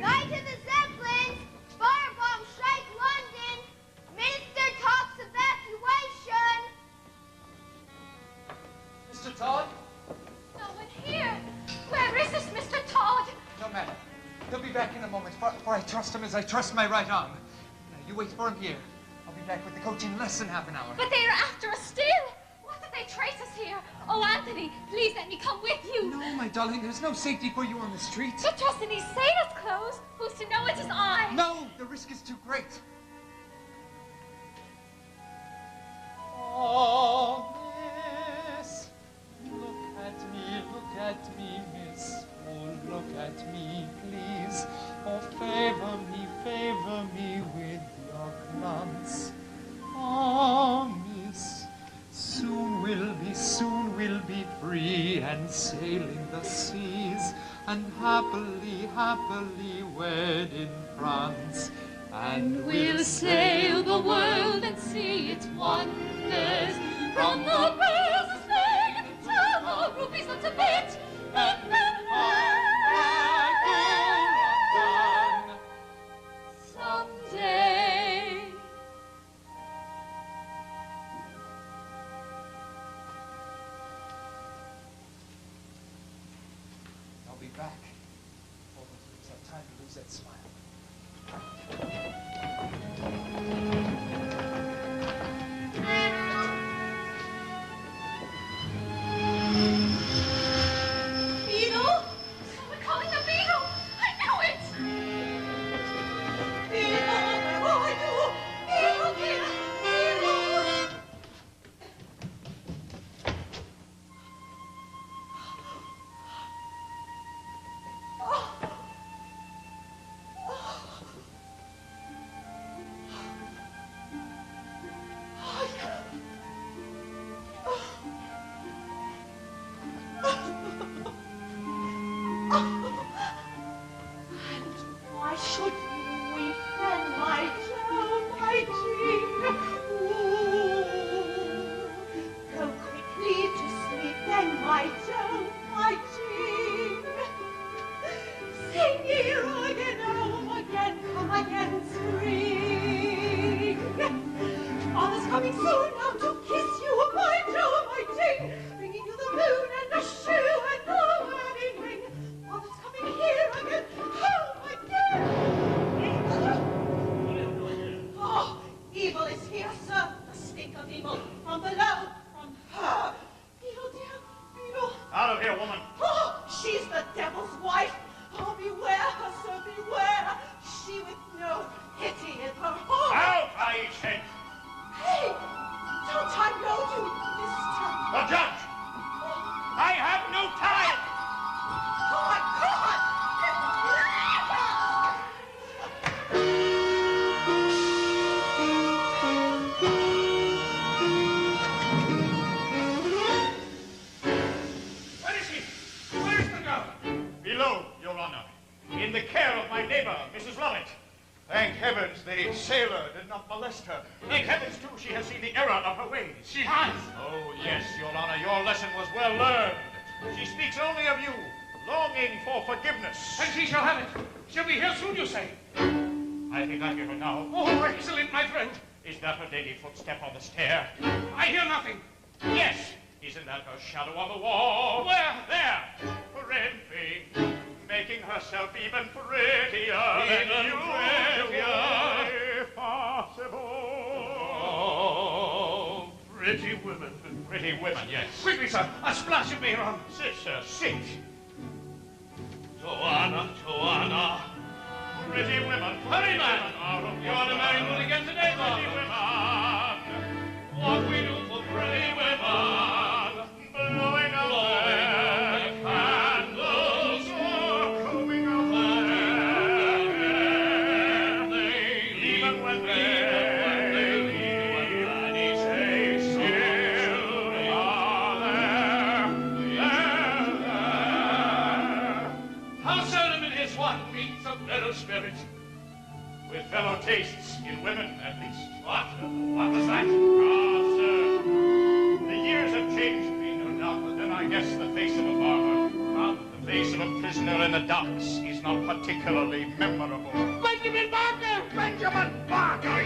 Night of the Zeppelins. Firebomb strike London. Minister talks evacuation. Mr. Todd? No one here. Where is this Mr. Todd? No matter. trust him as I trust my right arm. Now, you wait for him here. I'll be back with the coach in less than half an hour. But they're after us still. What did they trace us here? Oh, Anthony, please let me come with you. No, my darling, there's no safety for you on the street. But just in these sailor's clothes, who's to know it is I? No, the risk is too great. Oh, miss, look at me, miss. Oh, look at me, please. Oh, favor me with your glance. Oh, miss, soon we'll be free and sailing the seas and happily wed in France. And we'll sail the world and see its wonders, from the Pearls of Spain to the rubies of Tibet, and then someday. I'll be back. All the kids have time to lose that smile. Beetle! We're calling the Beetle! I knew it! Beetle, where are you? Beetle, Beetle, Beetle! Why should you weep then, my child, my Jean? Ooh, go quickly to sleep then, my child, my Jean. Sing ye again, home again, come again, spring. Father's coming soon now to kiss you, my child, my Jean, bringing you the moon and the shoe and the wedding ring. Father's coming here again, home again. Oh, evil is here, sir. The stink of evil from below, from her. Beetle, dear, Beetle. Out of here, woman. Oh, she's the devil's wife. Oh, beware her, sir, beware. She with no pity in her heart. Out, I said. Hey, don't I know you, mister? The judge. I have no time. Oh, my God! Where is he? Where's the girl? Below, Your Honor, in the care of my neighbor, Mrs. Lovett. Thank heavens the sailor did not molest her. Thank heavens, too, she has seen the error of her ways. She has. Oh, yes, Your Honor, your lesson was well learned. She speaks only of you, longing for forgiveness. And she shall have it. She'll be here soon, you say? I think I hear her now. Oh, excellent, my friend. Is that her daily footstep on the stair? I hear nothing. Yes. Isn't that her shadow on the wall? Where? There. Printing. Making herself even prettier than you. If possible. Oh, pretty women. Pretty women, yes. Quickly, sir. A splash of beer on. Sit, sir, sit. Joanna, Joanna. Pretty women. Hurry, man. You want to marry Moon again today, Pretty Bob? women. What we do for pretty women. Blowing away candles. Coming away. Even when they leave, they still are there. How seldom it is one meets a fellow spirit. With fellow tastes in women, at least. What was that? Ah, sir. The years have changed me, no doubt, but then I guess the face of a barber, the face of a prisoner in the docks, is not particularly memorable. Benjamin Barker! Benjamin Barker!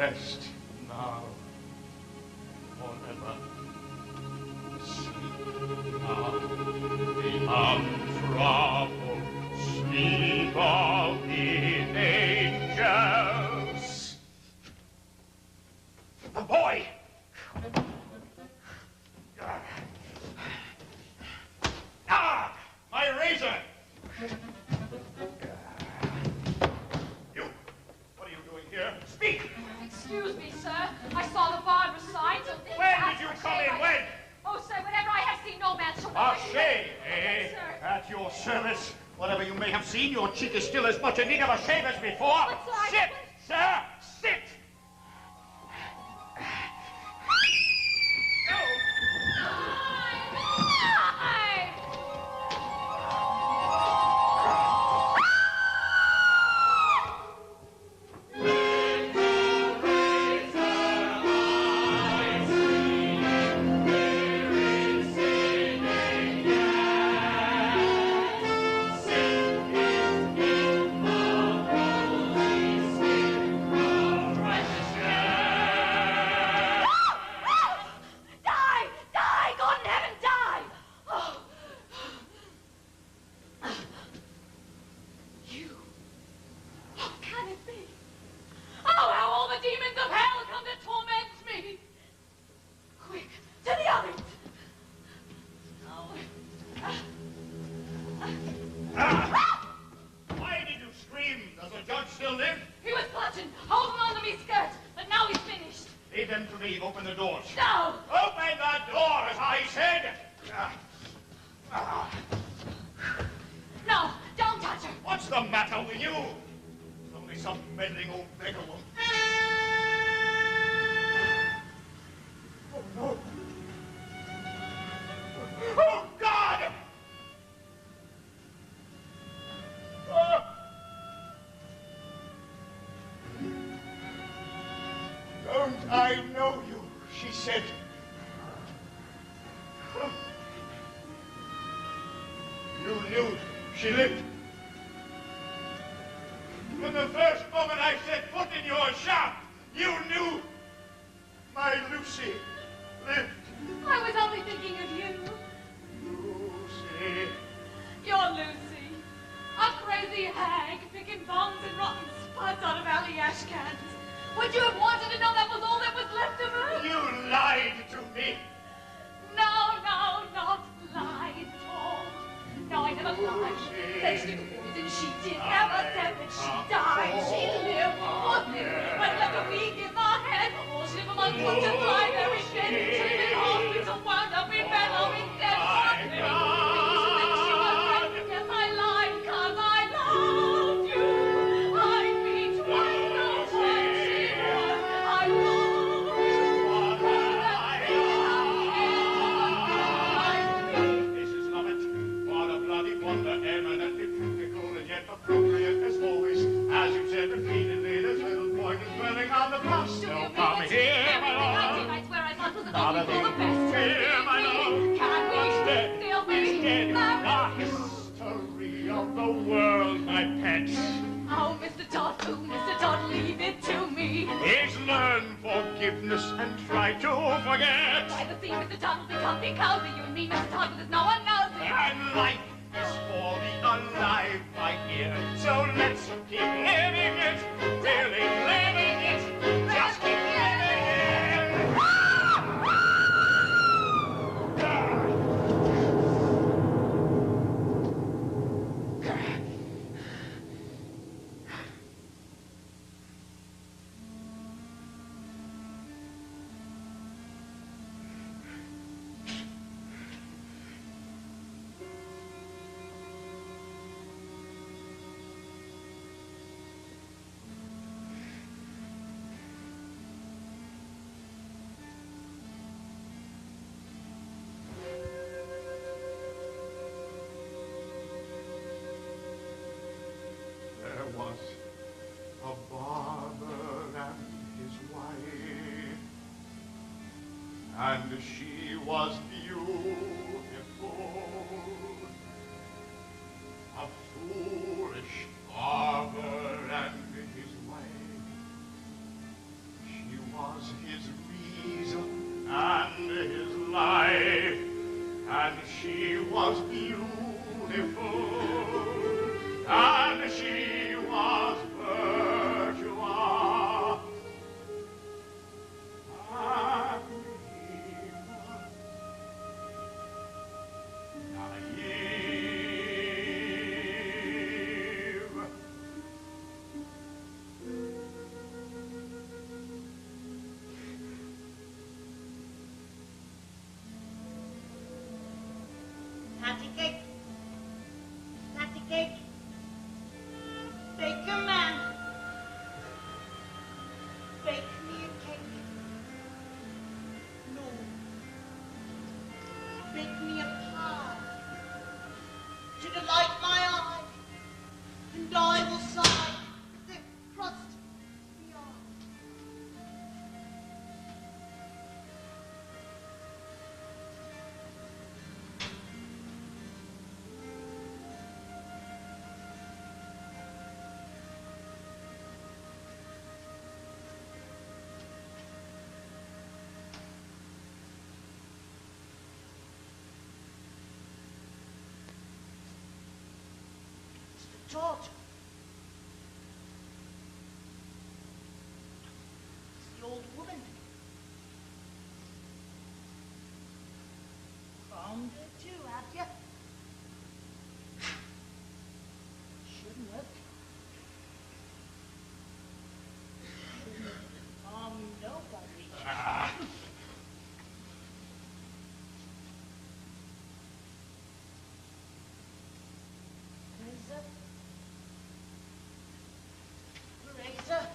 rest now or never. Sleep now, the untroubled sleep of the angels. The boy! Ah! My razor! You! What are you doing here? Speak! Excuse me, sir. I saw the barber's sign, so this When house did you for come shave in? I- When? Oh, sir, whenever I have seen no man so A shave, Yes, eh? sir. At your service. Whatever you may have seen, your cheek is still as much in need of a shave as before. But, sir, Sit, sir, sit! Die! Die! God in heaven, die! Oh. You. How can it be? Oh, how all the demons of hell come to torment me! Quick, to the oven! Why did you scream? Does the judge still live? He was clutching, holding on to me skirt, but now he's finished. Leave them to me. Open the doors. No! Open the door, as I said! No, don't touch her! What's the matter with you? It's only some meddling old beggar woman. Oh, no. Oh, God! Oh. Don't I know you? She said. You knew she lived. From the first moment I set foot in your shop, you knew my Lucy lived. I was only thinking of you. Lucy. You're Lucy. A crazy hag picking bones and rotten spuds out of alley ash cans. Would you have wanted to know that was all that was left of her? You lied to me. No, no, not lied, Tom. No, I never lied. Said she didn't do it, and she did. Never said that she died. She lived. Nothing. But left a week in my head. All she never mind put to fly very dead. Should have been hospital, wound up in bellowing dead. Nothing. She was right. Yes, I lied, 'cause I loved you. I beat twice the one she was. I loved you. This is Lovett. What a bloody wonder, eminently beautiful and yet appropriate as always. As you said repeatedly, this little point is dwelling on the past. Now come here, my love. I swear I thought was the Not a only for the thing. best. Here, my love. Can we Instead, still be instead, the married? history of the world, my pet, Oh, Mr. Todd, oh, Mr. Todd, leave it to me. is learn forgiveness and try to forget. By the sea, Mr. Todd will be comfy, cozy. You and me, Mr. Todd, because no one knows it. And life is for the alive, my dear. So let's keep living it, really living it. Just keep living it. There was a barber and his wife, and she was beautiful. A foolish barber and his wife. beautiful, and she was virtuous, and he was naive. Patty cake. Patty cake. Bake a man. Bake me a cake. No. Bake me a pie. To delight my eye. And I will sigh. The crust beyond. George. It's the old woman. Found her too, have you? Shouldn't have. Shouldn't have harmed nobody. Razor. Razor.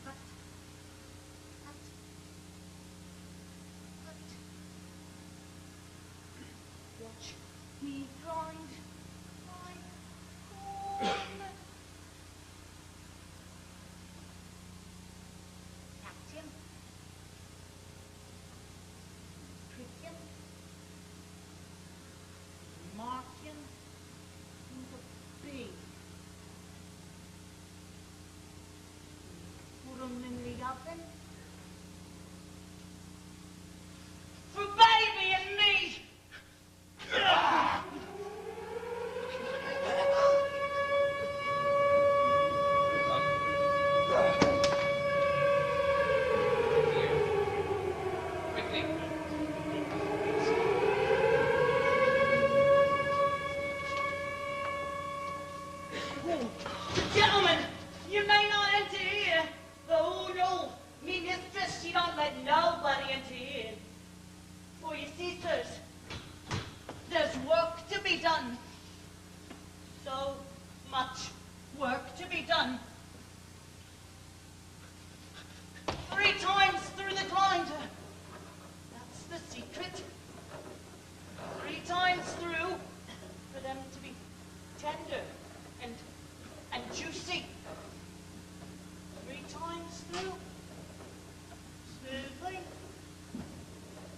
Cut. Watch me grind my corn. Tapped him. Prick him. Mark him with a bee. Put him in the oven. For baby and me. Gentlemen, you may not enter here. Oh no, me mistress, she don't let nobody enter here. For you see, sirs, there's work to be done. So much work to be done. 3 times through the grinder. That's the secret. 3 times through for them to be tender and juicy. 3 times through. Smoothly.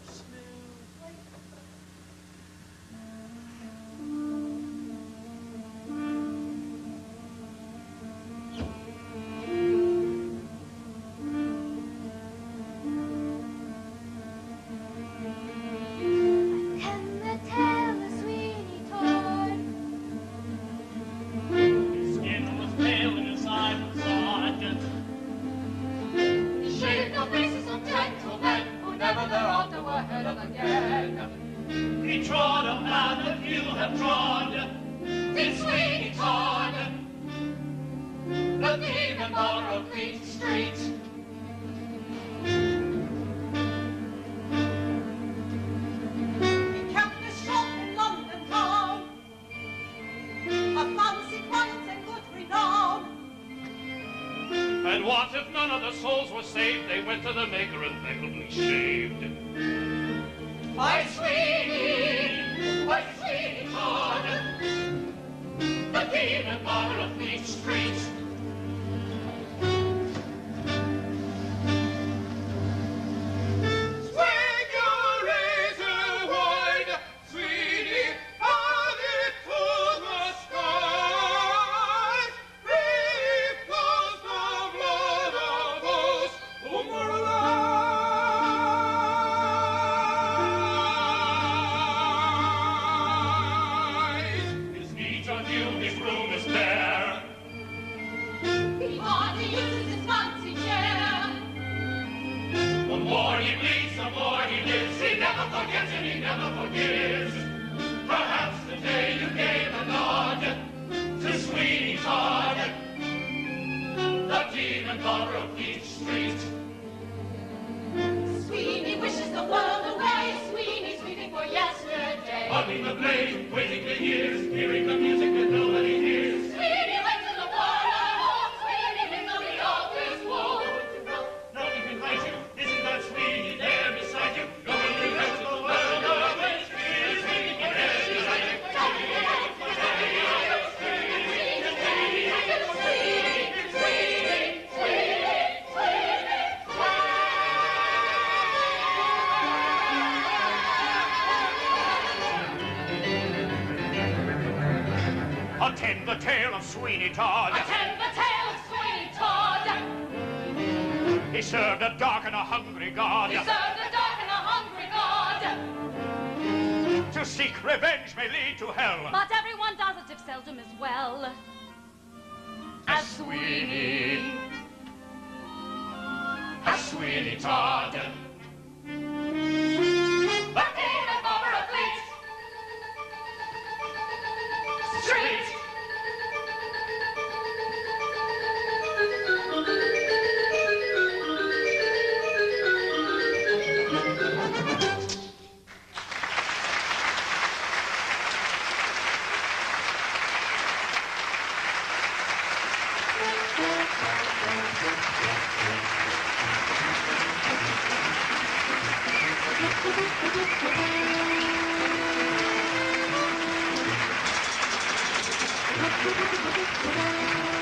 Smoothly. Can the tale of Sweeney Todd? His skin was pale and his eye was odd. He shaved no faces of gentlemen who never thereafter were heard of again. He trod a path that few have trod. Did Sweeney Todd, the thief and borrower of Queen Street. He kept a shop in London town, a fancy quiet and good renown. And what if none of the souls were saved? They went to the maker and impeccably shaved. My Sweeney Todd, the thief and borrower of Queen Street. Swing your razor wide, Sweeney, hang it to the skies. Relief was the blood of those who were alive. hugging the blade, waiting to hear, hearing the music that nobody hears. Sweeney went to the parlor, oh, Sweeney lives on the office wall. Nothing can hide you, isn't that Sweeney there beside you? Nobody else in the world knows Sweeney, Sweeney, there beside you. Attend the tale of Sweeney Todd. Attend the tale of Sweeney Todd. He served a dark and a hungry God. He served a dark and a hungry God. To seek revenge may lead to hell. But everyone does it if seldom as well as Sweeney. A Sweeney Todd. The king and robber of Fleet Street. Thank you.